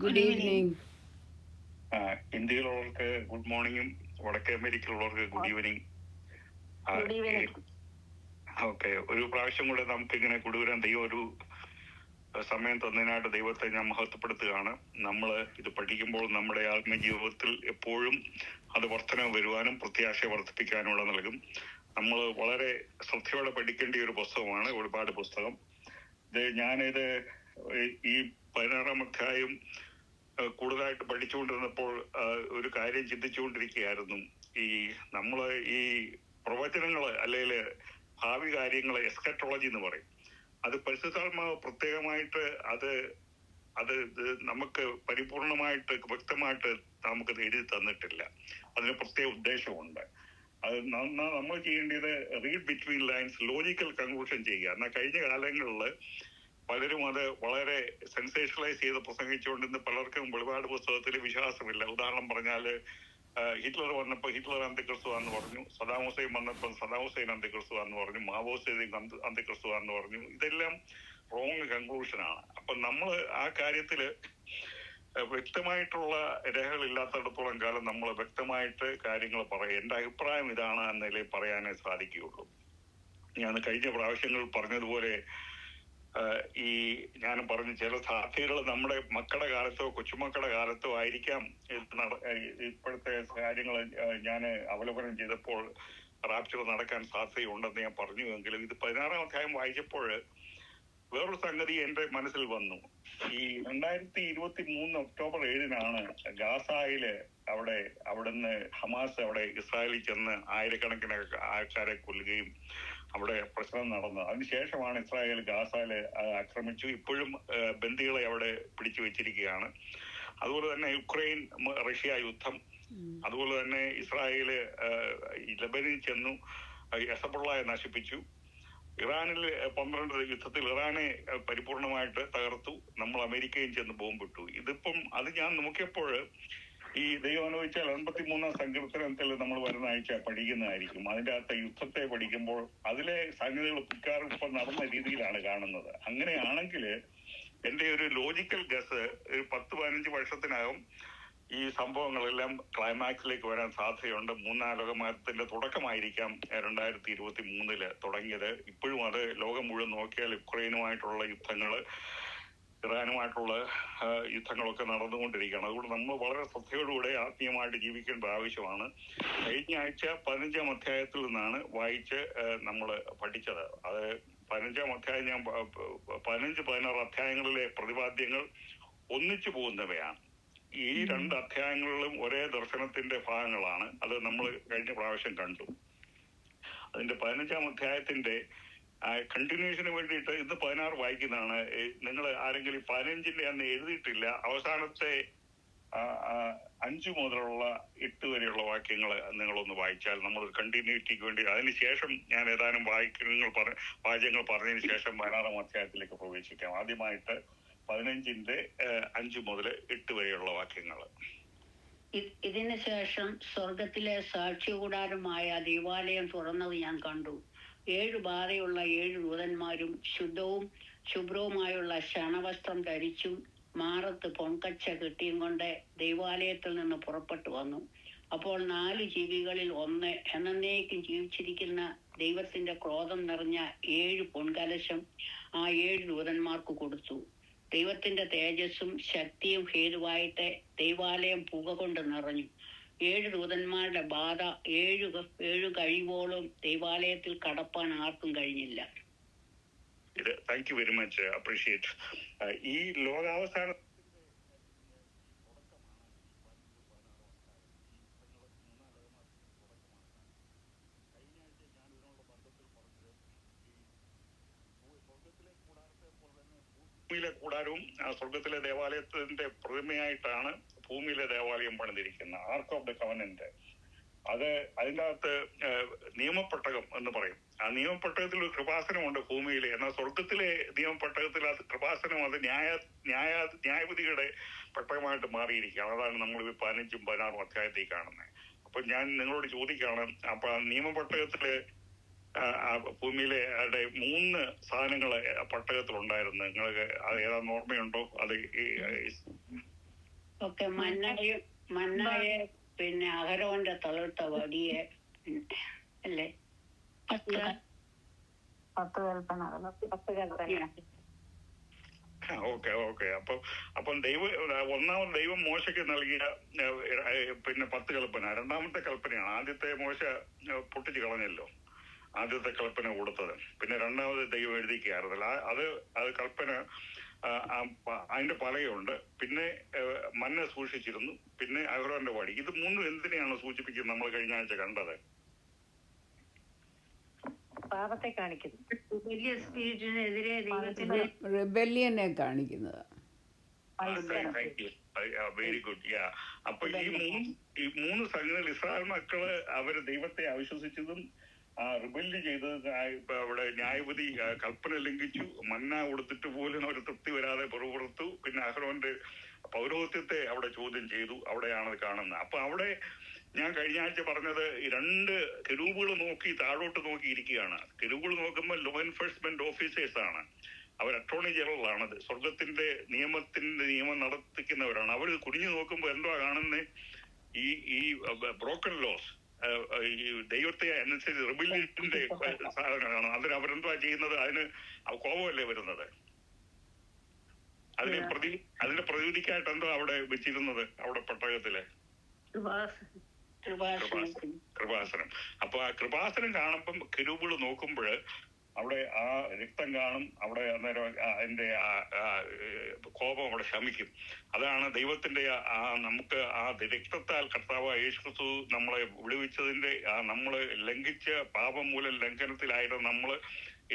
Good evening. ഇന്ത്യയിലുള്ളവർക്ക് good മോർണിംഗും വടക്കേ അമേരിക്കയിലുള്ളവർക്ക് ഗുഡ് ഈവനിങ്. ഓക്കെ, ഒരു പ്രാവശ്യം കൂടെ നമുക്കിങ്ങനെ കൊണ്ടുവരാൻ ദൈവം ഒരു സമയം തന്നതിനായിട്ട് ദൈവത്തെ ഞാൻ മഹത്വപ്പെടുത്തുകയാണ്. നമ്മൾ ഇത് പഠിക്കുമ്പോൾ നമ്മുടെ ആത്മീയ ജീവിതത്തിൽ എപ്പോഴും അത് വർധന വരുവാനും പ്രത്യാശ വർദ്ധിപ്പിക്കാനുള്ള നൽകും. നമ്മൾ വളരെ ശ്രദ്ധയോടെ പഠിക്കേണ്ട ഒരു പുസ്തകമാണ് ഒരുപാട് പുസ്തകം. ഞാനിത് ഈ 16-ാം അധ്യായം കൂടുതലായിട്ട് പഠിച്ചുകൊണ്ടിരുന്നപ്പോൾ ഒരു കാര്യം ചിന്തിച്ചുകൊണ്ടിരിക്കുകയായിരുന്നു. ഈ നമ്മള് ഈ പ്രവചനങ്ങള് അല്ലെങ്കിൽ ഭാവി കാര്യങ്ങള് എസ്കറ്റോളജി എന്ന് പറയും. അത് പരിശുദ്ധാത്മാവ് പ്രത്യേകമായിട്ട് അത് നമുക്ക് പരിപൂർണമായിട്ട് വ്യക്തമായിട്ട് നമുക്ക് എഴുതി തന്നിട്ടില്ല. അതിന് പ്രത്യേക ഉദ്ദേശമുണ്ട്. അത് നമ്മൾ ചെയ്യേണ്ടത് read between lines, logical conclusion ചെയ്യുക. എന്നാൽ കഴിഞ്ഞ കാലങ്ങളിൽ പലരും അത് വളരെ സെൻസേഷണലൈസ് ചെയ്ത് പ്രസംഗിച്ചുകൊണ്ടിരുന്ന പലർക്കും വെളിപാട് പുസ്തകത്തിൽ വിശ്വാസമില്ല. ഉദാഹരണം പറഞ്ഞാൽ, ഹിറ്റ്ലർ വന്നപ്പോൾ ഹിറ്റ്ലർ അന്ത്യക്രിസ്തുവാന്ന് പറഞ്ഞു, സദാം ഹുസൈൻ വന്നപ്പോൾ സദാം ഹുസൈൻ അന്ത്യക്രിസ്തുവാന്ന് പറഞ്ഞു, മാവോ സേതുങ് അന്ത്യക്രിസ്തുവാന്ന് പറഞ്ഞു. ഇതെല്ലാം റോങ് കൺക്ലൂഷനാണ്. അപ്പൊ നമ്മൾ ആ കാര്യത്തില് വ്യക്തമായിട്ടുള്ള രേഖകളില്ലാത്തിടത്തോളം കാലം നമ്മൾ വ്യക്തമായിട്ട് കാര്യങ്ങൾ പറയും. എന്റെ അഭിപ്രായം ഇതാണ് എന്നതിലേ പറയാനേ സാധിക്കുകയുള്ളൂ. ഞാൻ കഴിഞ്ഞ പ്രാവശ്യങ്ങൾ പറഞ്ഞതുപോലെ ഈ ഞാൻ പറഞ്ഞ ചില സാധ്യതകൾ നമ്മുടെ മക്കളുടെ കാലത്തോ കൊച്ചുമക്കളുടെ കാലത്തോ ആയിരിക്കാം ഇപ്പോഴത്തെ കാര്യങ്ങൾ ഞാൻ അവലോകനം ചെയ്തപ്പോൾ റാപ്ചർ നടക്കാൻ സാധ്യതയുണ്ടെന്ന് ഞാൻ പറഞ്ഞു. എങ്കിലും ഇത് 16-ാം അധ്യായം വായിച്ചപ്പോൾ വേറൊരു സംഗതി എന്റെ മനസ്സിൽ വന്നു. ഈ 2023 ഒക്ടോബർ 7-നാണ് ഗാസയില് അവിടുന്ന് ഹമാസ് അവിടെ ഇസ്രായേലിൽ ചെന്ന് ആയിരക്കണക്കിന് ആൾക്കാരെ കൊല്ലുകയും അവിടെ പ്രശ്നം നടന്നത്. അതിനുശേഷമാണ് ഇസ്രായേൽ ഗാസയില് ആക്രമിച്ചു. ഇപ്പോഴും ബന്ദികളെ അവിടെ പിടിച്ചു വെച്ചിരിക്കുകയാണ്. അതുപോലെ തന്നെ യുക്രൈൻ റഷ്യ യുദ്ധം, അതുപോലെ തന്നെ ഇസ്രായേല് ലെബനിൽ ചെന്നു ഹെസ്ബോളയെ നശിപ്പിച്ചു. ഇറാനിൽ 12 യുദ്ധത്തിൽ ഇറാനെ പരിപൂർണമായിട്ട് തകർത്തു. നമ്മൾ അമേരിക്കയും ചെന്ന് ബോംബിട്ടു. ഇതിപ്പം അത് ഞാൻ നോക്കിയപ്പോൾ ഈ ദൈവം അനുഭവിച്ചാൽ 83-ാം സങ്കീർത്തനത്തിൽ നമ്മൾ വരുന്ന ആഴ്ച പഠിക്കുന്നതായിരിക്കും. അതിൻ്റെ അകത്ത് യുദ്ധത്തെ പഠിക്കുമ്പോൾ അതിലെ സംഗതികൾ പിക്കാറും ഇപ്പം നടന്ന രീതിയിലാണ് കാണുന്നത്. അങ്ങനെയാണെങ്കിൽ എൻ്റെ ഒരു ലോജിക്കൽ ഗസ് 10-15 വർഷത്തിനകം ഈ സംഭവങ്ങളെല്ലാം ക്ലൈമാക്സിലേക്ക് വരാൻ സാധ്യതയുണ്ട്. 3-ാം ലോകമഹായുദ്ധത്തിന്റെ തുടക്കമായിരിക്കാം 2023 തുടങ്ങിയത്. ഇപ്പോഴും അത് ലോകം മുഴുവൻ നോക്കിയാൽ യുക്രൈനുമായിട്ടുള്ള യുദ്ധങ്ങള്, ഇറാനുമായിട്ടുള്ള യുദ്ധങ്ങളൊക്കെ നടന്നുകൊണ്ടിരിക്കുകയാണ്. അതുകൊണ്ട് നമ്മൾ വളരെ ശ്രദ്ധയോടുകൂടെ ആത്മീയമായിട്ട് ജീവിക്കേണ്ട ആവശ്യമാണ്. കഴിഞ്ഞ ആഴ്ച 15-ാം അധ്യായത്തിൽ നിന്നാണ് വായിച്ച് നമ്മൾ പഠിച്ചത്. അത് 15-ാം അധ്യായം ഞാൻ 15-16 അധ്യായങ്ങളിലെ പ്രതിപാദ്യങ്ങൾ ഒന്നിച്ചു പോകുന്നവയാണ്. ഈ 2 അധ്യായങ്ങളിലും ഒരേ ദർശനത്തിന്റെ ഭാഗങ്ങളാണ്. അത് നമ്മൾ കഴിഞ്ഞ പ്രാവശ്യം കണ്ടു. അതിന്റെ 15-ാം അധ്യായത്തിന്റെ കണ്ടിന്യൂഷന് വേണ്ടിയിട്ട് ഇന്ന് 16 വായിക്കുന്നതാണ്. നിങ്ങൾ ആരെങ്കിലും 15-ന്റെ അന്ന് എഴുതിയിട്ടില്ല, അവസാനത്തെ 5 മുതലുള്ള 8 വരെയുള്ള വാക്യങ്ങൾ നിങ്ങളൊന്ന് വായിച്ചാൽ നമ്മൾ കണ്ടിന്യൂറ്റിക്ക് വേണ്ടി. അതിനുശേഷം ഞാൻ ഏതാനും വാക്യങ്ങൾ പറഞ്ഞതിന് ശേഷം 16-ാം അധ്യായത്തിലേക്ക് പ്രവേശിക്കാം. ആദ്യമായിട്ട് 15-ന്റെ 5 മുതൽ 8 വരെയുള്ള വാക്യങ്ങൾ. ഇതിന് ശേഷം സ്വർഗത്തിലെ സാക്ഷ്യകൂടാരമായ ദൈവാലയം തുറന്നത് ഞാൻ കണ്ടു. 7 ബാധയുള്ള 7 ദൂതന്മാരും ശുദ്ധവും ശുഭ്രവുമായുള്ള ശണവസ്ത്രം ധരിച്ചും മാറത്ത് പൊൻകച്ച കെട്ടിയും കൊണ്ട് ദൈവാലയത്തിൽ നിന്ന് പുറപ്പെട്ടു വന്നു. അപ്പോൾ 4 ജീവികളിൽ ഒന്ന് എന്നേക്കും ജീവിച്ചിരിക്കുന്ന ദൈവത്തിന്റെ ക്രോധം നിറഞ്ഞ 7 പൊൻകലശം ആ 7 ദൂതന്മാർക്ക് കൊടുത്തു. ദൈവത്തിന്റെ തേജസ്സും ശക്തിയും ഹേതുവായിട്ട് ദൈവാലയം പുക കൊണ്ട് നിറഞ്ഞു. 7 ദൂതന്മാരുടെ ബാധ 7 കഴിവോളം ദൈവാലയത്തിൽ കടപ്പാൻ ആർക്കും കഴിഞ്ഞില്ല. Thank you very much, appreciate. ഈ ലോകാവസാന കൂടാരവും സ്വർഗത്തിലെ ദേവാലയത്തിന്റെ പ്രതിമയായിട്ടാണ് ഭൂമിയിലെ ദേവാലയം പണിതിരിക്കുന്നത്. Arc of the covenant. അത് അതിൻ്റെ അകത്ത് നിയമപ്പെട്ടകം എന്ന് പറയും. ആ നിയമപ്പെട്ടകത്തിൽ ഒരു കൃപാസനമുണ്ട് ഭൂമിയിൽ. എന്നാൽ സ്വർഗത്തിലെ നിയമപ്പെട്ടകത്തിൽ അത് കൃപാസനം അത് ന്യായവിധിയുടെ പെട്ടകമായിട്ട് മാറിയിരിക്കുകയാണ്. അതാണ് നമ്മൾ 15-ഉം 16-ഉം അധ്യായത്തിൽ കാണുന്നത്. അപ്പൊ ഞാൻ നിങ്ങളോട് ചോദിക്കുകയാണ്, അപ്പൊ നിയമപ്പെട്ടകത്തില് ഭൂമിയിലെ 3 സാധനങ്ങൾ പട്ടകത്തിലുണ്ടായിരുന്നു. നിങ്ങൾക്ക് അത് ഏതാന്ന് ഓർമ്മയുണ്ടോ? അത് ഒക്കെ മന്നായെ പിന്നെ അഹരോന്റെ തളിർത്ത വടിയെ അല്ലേ 10 കൽപ്പന. ഓക്കെ. അപ്പം ഒന്നാമത് ദൈവം മോശയ്ക്ക് നൽകിയ പിന്നെ 10 കൽപ്പന. രണ്ടാമത്തെ കൽപ്പനയാണ്. ആദ്യത്തെ മോശ പൊട്ടിച്ച് കളഞ്ഞല്ലോ, ആദ്യത്തെ കൽപ്പന കൊടുത്തത്. പിന്നെ രണ്ടാമത് ദൈവം എഴുതിക്കായിരുന്നല്ലോ. അത് കൽപ്പന അതിന്റെ പലയുണ്ട്. പിന്നെ മന്ന സൂക്ഷിച്ചിരുന്നു, പിന്നെ അഹരോന്റെ വടി. ഇത് മൂന്നും എന്തിനെയാണ് സൂചിപ്പിക്കുന്നത്? നമ്മൾ കഴിഞ്ഞ ആഴ്ച കണ്ടത് പാപത്തെ കാണിക്കുന്നു, വലിയ സ്പിരിറ്റിനെതിരെ ദൈവത്തിന്റെ റിബല്യനെ കാണിക്കുന്നത്. Very good. അപ്പൊ ഈ മൂന്ന് സംഗതികൾ ഇസ്രായേൽ മക്കള് അവര് ദൈവത്തെ അവിശ്വസിച്ചതും റിബല്യ ചെയ്തത്, അവിടെ ന്യായപതി കൽപ്പന ലംഘിച്ചു, മന്ന കൊടുത്തിട്ട് പോലും അവർ തൃപ്തി വരാതെ പുറത്തു. പിന്നെ അഹരോന്റെ പൗരോഹിത്യത്തെ അവിടെ ചോദ്യം ചെയ്തു. അവിടെയാണ് കാണുന്നത്. അപ്പൊ അവിടെ ഞാൻ കഴിഞ്ഞ ആഴ്ച പറഞ്ഞത്, 2 കെരൂബുകൾ നോക്കി താഴോട്ട് നോക്കിയിരിക്കുകയാണ്. കെരൂബുകൾ നോക്കുമ്പോൾ ലോ എൻഫോഴ്സ്മെന്റ് ഓഫീസേഴ്സ് ആണ്. അവർ അറ്റോർണി ജനറൽ ആണ്. സ്വർഗത്തിന്റെ നിയമം നടത്തിക്കുന്നവരാണ്. അവർ കുനിഞ്ഞു നോക്കുമ്പോൾ എന്തുവാ കാണുന്നത്? ഈ ബ്രോക്കൺ ലോസ്, ഈ ദൈവത്തെ അനുസരിച്ച് റിബല്യത്തിന്റെ സാധനങ്ങളാണ്. അതിന് അവരെന്തുവാ ചെയ്യുന്നത്? അതിന് കോപമല്ലേ വരുന്നത്? അതിന്റെ പ്രതിവിധിക്കായിട്ട് എന്തോ അവിടെ വെച്ചിരുന്നത്, അവിടെ പട്ടകത്തില് കൃപാസനം. അപ്പൊ ആ കൃപാസനം കാണുമ്പം കെരൂബുകൾ നോക്കുമ്പോൾ അവിടെ ആ രക്തം കാണും. അവിടെ അന്നേരം അതിന്റെ കോപം അവിടെ ശമിക്കും. അതാണ് ദൈവത്തിന്റെ നമുക്ക് രക്തത്താൽ കർത്താവ് യേശുക്രിസ്തു നമ്മളെ വിടുവിച്ചതിന്റെ നമ്മള് ലംഘിച്ച പാപം മൂലം ലംഘനത്തിലായിരുന്നു നമ്മള്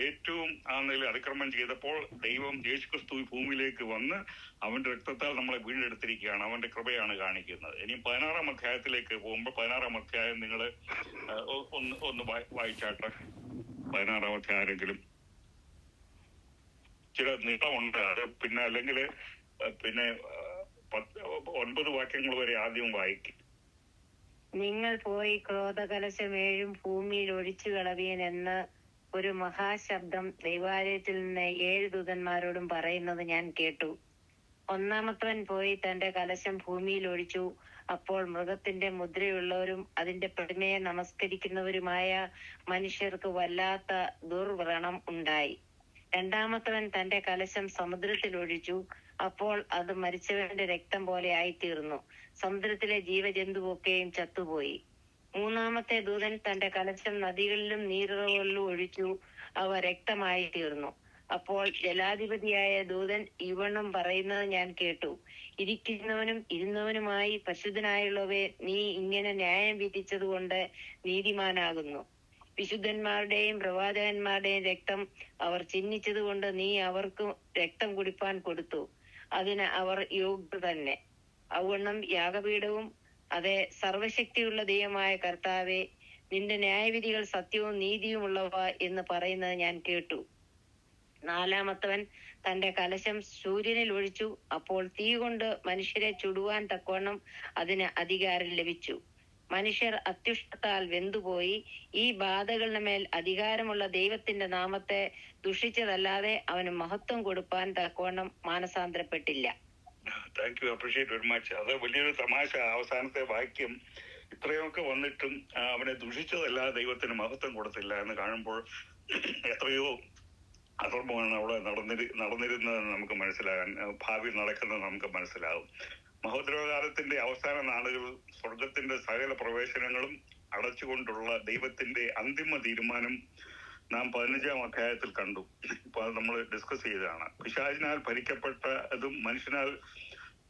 ഏറ്റവും നിലയിൽ അതിക്രമം ചെയ്തപ്പോൾ ദൈവം യേശുക്രിസ്തു ഭൂമിയിലേക്ക് വന്ന് അവന്റെ രക്തത്താൽ നമ്മളെ വീണ്ടെടുത്തിരിക്കുകയാണ്. അവന്റെ കൃപയാണ് കാണിക്കുന്നത്. ഇനി 16-ാം അധ്യായത്തിലേക്ക് പോകുമ്പോൾ 16-ാം അധ്യായം നിങ്ങൾ ഒന്ന് വായിച്ചാട്ടെ. 16-ാം അധ്യായമെങ്കിലും ചില നീളമുണ്ട്. അത് പിന്നെ അല്ലെങ്കിൽ പിന്നെ 9 വാക്യങ്ങൾ വരെ ആദ്യം വായിക്കും. നിങ്ങൾ പോയി ക്രോധകലശം 7 ഭൂമിയിൽ ഒഴിച്ചു കളവീൻ എന്ന് ഒരു മഹാശബ്ദം ദൈവാലയത്തിൽ നിന്ന് 7 ദൂതന്മാരോടും പറയുന്നത് ഞാൻ കേട്ടു. ഒന്നാമത്തവൻ പോയി തന്റെ കലശം ഭൂമിയിൽ ഒഴിച്ചു. അപ്പോൾ മൃഗത്തിന്റെ മുദ്രയുള്ളവരും അതിന്റെ പ്രതിമയെ നമസ്കരിക്കുന്നവരുമായ മനുഷ്യർക്ക് വല്ലാത്ത ദുർവ്രണം ഉണ്ടായി. രണ്ടാമത്തവൻ തന്റെ കലശം സമുദ്രത്തിൽ ഒഴിച്ചു. അപ്പോൾ അത് മരിച്ചവന്റെ രക്തം പോലെ ആയിത്തീർന്നു. സമുദ്രത്തിലെ ജീവജന്തുവൊക്കെയും ചത്തുപോയി. മൂന്നാമത്തെ ദൂതൻ തന്റെ കലശം നദികളിലും നീരുറവുകളിലും ഒഴിച്ചു. അവ രക്തമായി തീർന്നു. അപ്പോൾ ജലാധിപതിയായ ദൂതൻ ഇവണ്ണം പറയുന്നത് ഞാൻ കേട്ടു. ഇരിക്കുന്നവനും ഇരുന്നവനുമായി പരിശുദ്ധനായുള്ളവയെ, നീ ഇങ്ങനെ ന്യായം വിധിച്ചതുകൊണ്ട് നീതിമാനാകുന്നു. വിശുദ്ധന്മാരുടെയും പ്രവാചകന്മാരുടെയും രക്തം അവർ ചിഹ്നിച്ചത് കൊണ്ട് നീ അവർക്ക് രക്തം കുടിപ്പാൻ കൊടുത്തു. അതിന് അവർ യോഗ്യർ തന്നെ. അവണ്ണം യാഗപീഠവും അതെ, സർവശക്തിയുള്ള ദൈവമായ കർത്താവെ, നിന്റെ ന്യായവിധികൾ സത്യവും നീതിയുമുള്ളവ എന്ന് പറയുന്നത് ഞാൻ കേട്ടു. നാലാമത്തവൻ തന്റെ കലശം സൂര്യനിൽ ഒഴിച്ചു. അപ്പോൾ തീ കൊണ്ട് മനുഷ്യരെ ചുടുവാൻ തക്കവണ്ണം അതിന് അധികാരം ലഭിച്ചു. മനുഷ്യർ അത്യുഷ്ടത്താൽ വെന്തുപോയി. ഈ ബാധകളുടെ മേൽ അധികാരമുള്ള ദൈവത്തിന്റെ നാമത്തെ ദുഷിച്ചതല്ലാതെ അവന് മഹത്വം കൊടുപ്പാൻ തക്കവണ്ണം മാനസാന്തരപ്പെട്ടില്ല. Thank you, appreciate very much. അത് വലിയൊരു തമാശ. അവസാനത്തെ വാക്യം ഇത്രയൊക്കെ വന്നിട്ടും അവനെ ദുഷിച്ചതല്ലാതെ ദൈവത്തിന് മഹത്വം കൊടുത്തില്ല എന്ന് കാണുമ്പോൾ എത്രയോ അധർമ്മമാണ് അവിടെ നടന്നിരുന്നതെന്ന് നമുക്ക് മനസ്സിലാകാൻ, ഭാവിയിൽ നടക്കുന്നത് നമുക്ക് മനസ്സിലാകും. മഹോദ്രവകാലത്തിന്റെ അവസാന നാളുകൾ സ്വർഗത്തിന്റെ സകല പ്രവേശനങ്ങളും അടച്ചുകൊണ്ടുള്ള ദൈവത്തിന്റെ അന്തിമ തീരുമാനം നാം 15-ാം അധ്യായത്തിൽ കണ്ടു. ഇപ്പൊ അത് നമ്മൾ ഡിസ്കസ് ചെയ്തതാണ്. പിശാചിനാൽ ഭരിക്കപ്പെട്ടതും മനുഷ്യനാൽ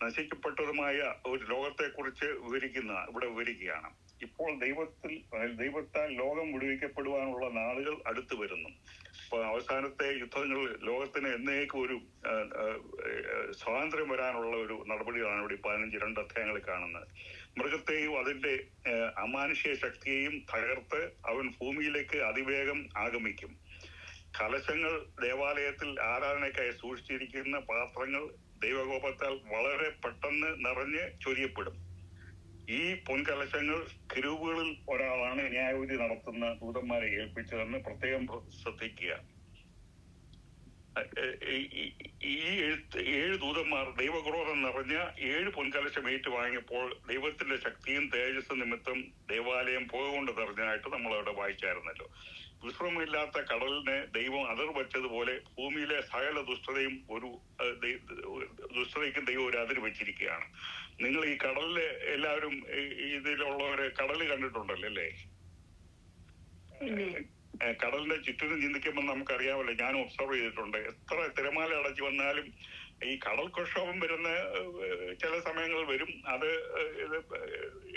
നശിക്കപ്പെട്ടതുമായ ഒരു ലോകത്തെ കുറിച്ച് ഇവിടെ വിവരിക്കുകയാണ്. ഇപ്പോൾ ദൈവത്താൽ ലോകം വിടുവിക്കപ്പെടുവാനുള്ള നാളുകൾ അടുത്തു വരുന്നു. ഇപ്പൊ അവസാനത്തെ യുദ്ധങ്ങൾ ലോകത്തിന് എന്നേക്കും ഒരു സ്വാതന്ത്ര്യം വരാനുള്ള ഒരു നടപടികളാണ് ഇവിടെ 15-2 അധ്യായങ്ങളിൽ കാണുന്നത്. മൃഗത്തെയും അതിന്റെ അമാനുഷ്യ ശക്തിയെയും തകർത്ത് അവൻ ഭൂമിയിലേക്ക് അതിവേഗം ആഗമിക്കും. കലശങ്ങൾ ദേവാലയത്തിൽ ആരാധനയ്ക്കായി സൂക്ഷിച്ചിരിക്കുന്ന പാത്രങ്ങൾ ദൈവകോപത്താൽ വളരെ പെട്ടെന്ന് നിറഞ്ഞ് ചൊരിയപ്പെടും. ഈ പൊൻകലശങ്ങൾ കെരൂബുകളിൽ ഒരാളാണ് ന്യായവിധി നടത്തുന്ന ദൂതന്മാരെ ഏൽപ്പിച്ചതെന്ന് പ്രത്യേകം ശ്രദ്ധിക്കുക. ഈ 7 ദൂതന്മാർ ദൈവക്രോധം നിറഞ്ഞ 7 പൊൻകലശം ഏറ്റുവാങ്ങിയപ്പോൾ ദൈവത്തിന്റെ ശക്തിയും തേജസ് നിമിത്തം ദേവാലയം പുകകൊണ്ട് നിറഞ്ഞതായിട്ട് നമ്മളവിടെ വായിച്ചായിരുന്നല്ലോ. വിശ്രമമില്ലാത്ത കടലിനെ ദൈവം അതിർ വച്ചതുപോലെ ഭൂമിയിലെ സകല ദുഷ്ടതയ്ക്കും ദൈവം ഒരു അതിർ വെച്ചിരിക്കുകയാണ്. നിങ്ങൾ ഈ കടലിലെ എല്ലാവരും ഇതിലുള്ളവരെ കടല് കണ്ടിട്ടുണ്ടല്ലോ അല്ലേ? കടലിന്റെ ചുറ്റിനും ചിന്തിക്കുമ്പോൾ നമുക്കറിയാമല്ലോ, ഞാൻ ഒബ്സർവ് ചെയ്തിട്ടുണ്ട്. എത്ര തിരമാല അടച്ചു വന്നാലും ഈ കടൽക്ഷോഭം വരുന്ന ചില സമയങ്ങൾ വരും, അത്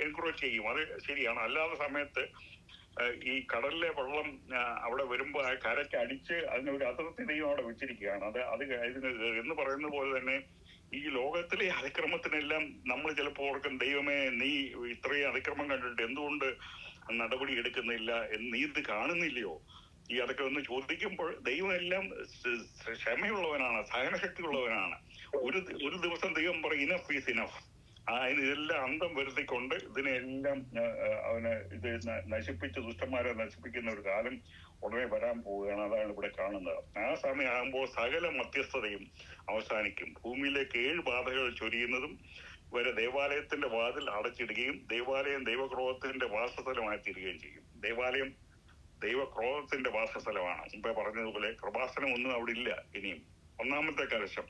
എൻകറേജ് ചെയ്യും, അത് ശരിയാണ്. അല്ലാത്ത സമയത്ത് ഈ കടലിലെ വെള്ളം അവിടെ വരുമ്പോൾ ആ കരയ്ക്ക് അടിച്ച് അതിനൊരു അതിർത്തി ദൈവം അവിടെ വെച്ചിരിക്കുകയാണ്. അത് എന്ന് പറയുന്ന പോലെ തന്നെ ഈ ലോകത്തിലെ അതിക്രമത്തിനെല്ലാം നമ്മൾ ചിലപ്പോൾ ഓർക്കും, ദൈവമേ നീ ഇത്രയും അതിക്രമം കണ്ടിട്ട് എന്തുകൊണ്ട് നടപടി എടുക്കുന്നില്ല, നീ ഇത് കാണുന്നില്ലയോ? ഈ അതൊക്കെ ഒന്ന് ചോദിക്കുമ്പോൾ ദൈവം എല്ലാം ക്ഷമയുള്ളവനാണ്, സഹനശക്തി ഉള്ളവനാണ്. ഒരു ദിവസം ദൈവം പറയും ഇനഫ് ഈസ് ഇനഫ്. ഇതെല്ലാം അന്തം വരുത്തിക്കൊണ്ട് ഇതിനെല്ലാം അവന് ഇത് നശിപ്പിച്ച് ദുഷ്ടന്മാരെ നശിപ്പിക്കുന്ന ഒരു കാലം ഉടനെ വരാൻ പോവുകയാണ്. അതാണ് ഇവിടെ കാണുന്നത്. ആ സമയമാകുമ്പോൾ സകല മധ്യസ്ഥതയും അവസാനിക്കും. ഭൂമിയിലേക്ക് 7 ബാധകൾ ചൊരിയുന്നതും വരെ ദേവാലയത്തിന്റെ വാതിൽ അടച്ചിടുകയും ദേവാലയം ദൈവക്രോധത്തിന്റെ വാസസ്ഥലമായി തീരുകയും ചെയ്യും. ദേവാലയം ദൈവക്രോധത്തിന്റെ വാസസ്ഥലമാണ്. മുമ്പേ പറഞ്ഞതുപോലെ കൃപാസനം ഒന്നും അവിടെ ഇല്ല ഇനിയും. ഒന്നാമത്തെ കലശം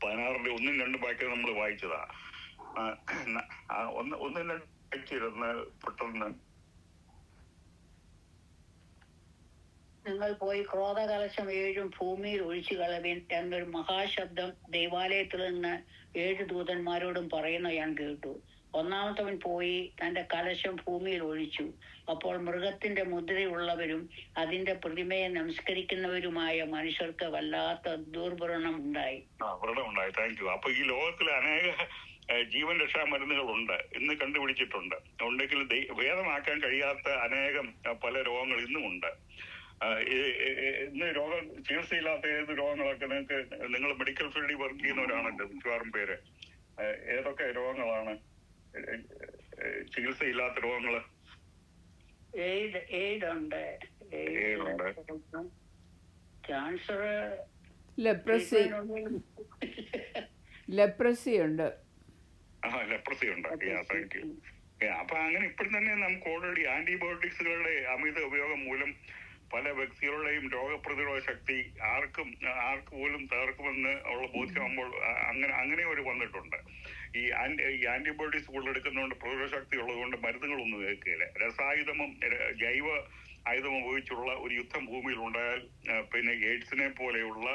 16-ന്റെ 1-2 വാക്യം നമ്മൾ വായിച്ചതാ. 1-2 വായിച്ചിരുന്ന പെട്ടെന്ന് നിങ്ങൾ പോയി ക്രോധകലശം 7 ഭൂമിയിൽ ഒഴിച്ചു കളവീൻ എന്നൊരു മഹാശബ്ദം ദൈവാലയത്തിൽ നിന്ന് 7 ദൂതന്മാരോടും പറയുന്ന ഞാൻ കേട്ടു. ഒന്നാമത്തവൻ പോയി തന്റെ കലശം ഭൂമിയിൽ ഒഴിച്ചു. അപ്പോൾ മൃഗത്തിന്റെ മുദ്രയുള്ളവരും അതിന്റെ പ്രതിമയെ നമസ്കരിക്കുന്നവരുമായ മനുഷ്യർക്ക് വല്ലാത്ത ദുർഭരണം ഉണ്ടായി. Thank you. അപ്പൊ ഈ ലോകത്തിൽ അനേക ജീവൻ രക്ഷാ മരുന്നുകളുണ്ട്, ഇന്ന് കണ്ടുപിടിച്ചിട്ടുണ്ട്. ഉണ്ടെങ്കിൽ ഭേദമാക്കാൻ കഴിയാത്ത അനേകം പല രോഗങ്ങൾ ഇന്നും ഉണ്ട്. ഇന്ന് ചികിത്സയില്ലാത്ത ഏത് രോഗങ്ങളൊക്കെ നിങ്ങൾ മെഡിക്കൽ ഫീൽഡിൽ വർക്ക് ചെയ്യുന്നവരാണല്ലോ മിക്കവാറും പേര്. ഏതൊക്കെ രോഗങ്ങളാണ് ചികിത്സയില്ലാത്ത രോഗങ്ങള്? ക്യാൻസർ, ലെപ്രസി ഉണ്ട്. ലെപ്രസി ഉണ്ട്. Thank you. അപ്പൊ അങ്ങനെ ഇപ്പോഴും തന്നെ നമുക്ക് ഓൾറെഡി ആന്റിബയോട്ടിക്സുകളുടെ അമിത ഉപയോഗം മൂലം പല വ്യക്തികളുടെയും രോഗപ്രതിരോധ ശക്തി ആർക്ക് പോലും തകർക്കുമെന്ന് ഉള്ള ബോധ്യമാകുമ്പോൾ അങ്ങനെ ഒരു വന്നിട്ടുണ്ട്. ഈ ആന്റിബയോട്ടിക്സ് കൂടുതൽ എടുക്കുന്നതുകൊണ്ട് പ്രതിരോധ ശക്തി ഉള്ളതുകൊണ്ട് മരുന്നുകളൊന്നും കേൾക്കില്ല. ജൈവ ആയുധം ഉപയോഗിച്ചുള്ള ഒരു യുദ്ധം ഭൂമിയിൽ ഉണ്ടായാൽ പിന്നെ എയ്ഡ്സിനെ പോലെയുള്ള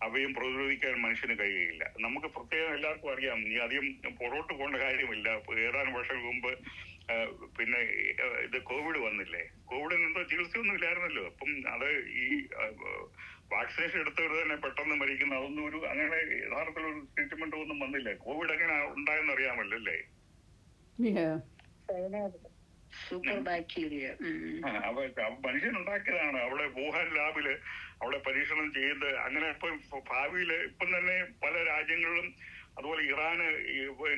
അവയും പ്രതിരോധിക്കാൻ മനുഷ്യന് കഴിയുകയില്ല. നമുക്ക് പ്രത്യേകം എല്ലാവർക്കും അറിയാം, നീ അധികം പുറകോട്ട് പോകേണ്ട കാര്യമില്ല. ഏതാനും വർഷങ്ങൾക്ക് മുമ്പ് പിന്നെ ഇത് കോവിഡ് വന്നില്ലേ? കോവിഡിന് എന്തോ ചികിത്സയൊന്നും ഇല്ലായിരുന്നല്ലോ. അപ്പം അത് ഈ വാക്സിനേഷൻ എടുത്തവർ തന്നെ പെട്ടെന്ന് മരിക്കുന്ന അതൊന്നും അങ്ങനെ യഥാർത്ഥത്തിലൊരു ട്രീറ്റ്മെന്റ് ഒന്നും വന്നില്ല. കോവിഡ് എങ്ങനെ ഉണ്ടായെന്ന് അറിയാമല്ലോ അല്ലേ? സൂപ്പർ ബാക്ടീരിയ മനുഷ്യനുണ്ടാക്കിയതാണ്. അവിടെ വുഹാൻ ലാബില് അവിടെ പരീക്ഷണം ചെയ്ത് അങ്ങനെ ഭാവിയില് ഇപ്പം തന്നെ പല രാജ്യങ്ങളിലും അതുപോലെ ഇറാന്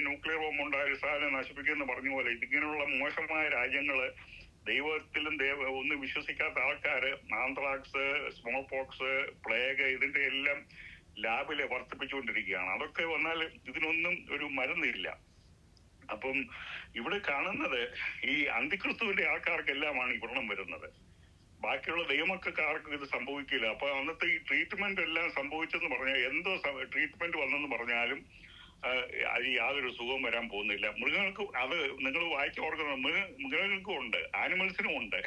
ന്യൂക്ലിയർ ബോംബ് ഉണ്ടായ ഇസ്രായേലിനെ നശിപ്പിക്കുമെന്ന് പറഞ്ഞ പോലെ ഇതിങ്ങനെയുള്ള മോശമായ രാജ്യങ്ങള് ദൈവത്തിലും ഒന്നും വിശ്വസിക്കാത്ത ആൾക്കാര് ആന്ത്രാക്സ്, സ്മോൾ പോക്സ്, പ്ലേഗ് ഇതിന്റെ എല്ലാം ലാബില് വർദ്ധിപ്പിച്ചുകൊണ്ടിരിക്കുകയാണ്. അതൊക്കെ വന്നാൽ ഇതിനൊന്നും ഒരു മരുന്നില്ല. അപ്പം ഇവിടെ കാണുന്നത് ഈ അന്തിക്രിസ്തുവിന്റെ ആൾക്കാർക്കെല്ലാമാണ് ഈ വ്രണം വരുന്നത്. ബാക്കിയുള്ള ദൈവമക്കാർക്കും ഇത് സംഭവിക്കില്ല. അപ്പൊ അന്നത്തെ ഈ ട്രീറ്റ്മെന്റ് എല്ലാം സംഭവിച്ചെന്ന് പറഞ്ഞാൽ എന്തോ ട്രീറ്റ്മെന്റ് വന്നെന്ന് പറഞ്ഞാലും യാതൊരു സുഖവും വരാൻ പോകുന്നില്ല. മൃഗങ്ങൾക്ക് അത് നിങ്ങൾ വായിച്ചു ഓർക്കുന്നത് മൃഗങ്ങൾക്കും ഉണ്ട്, ആനിമൽസിനും ഉണ്ട്.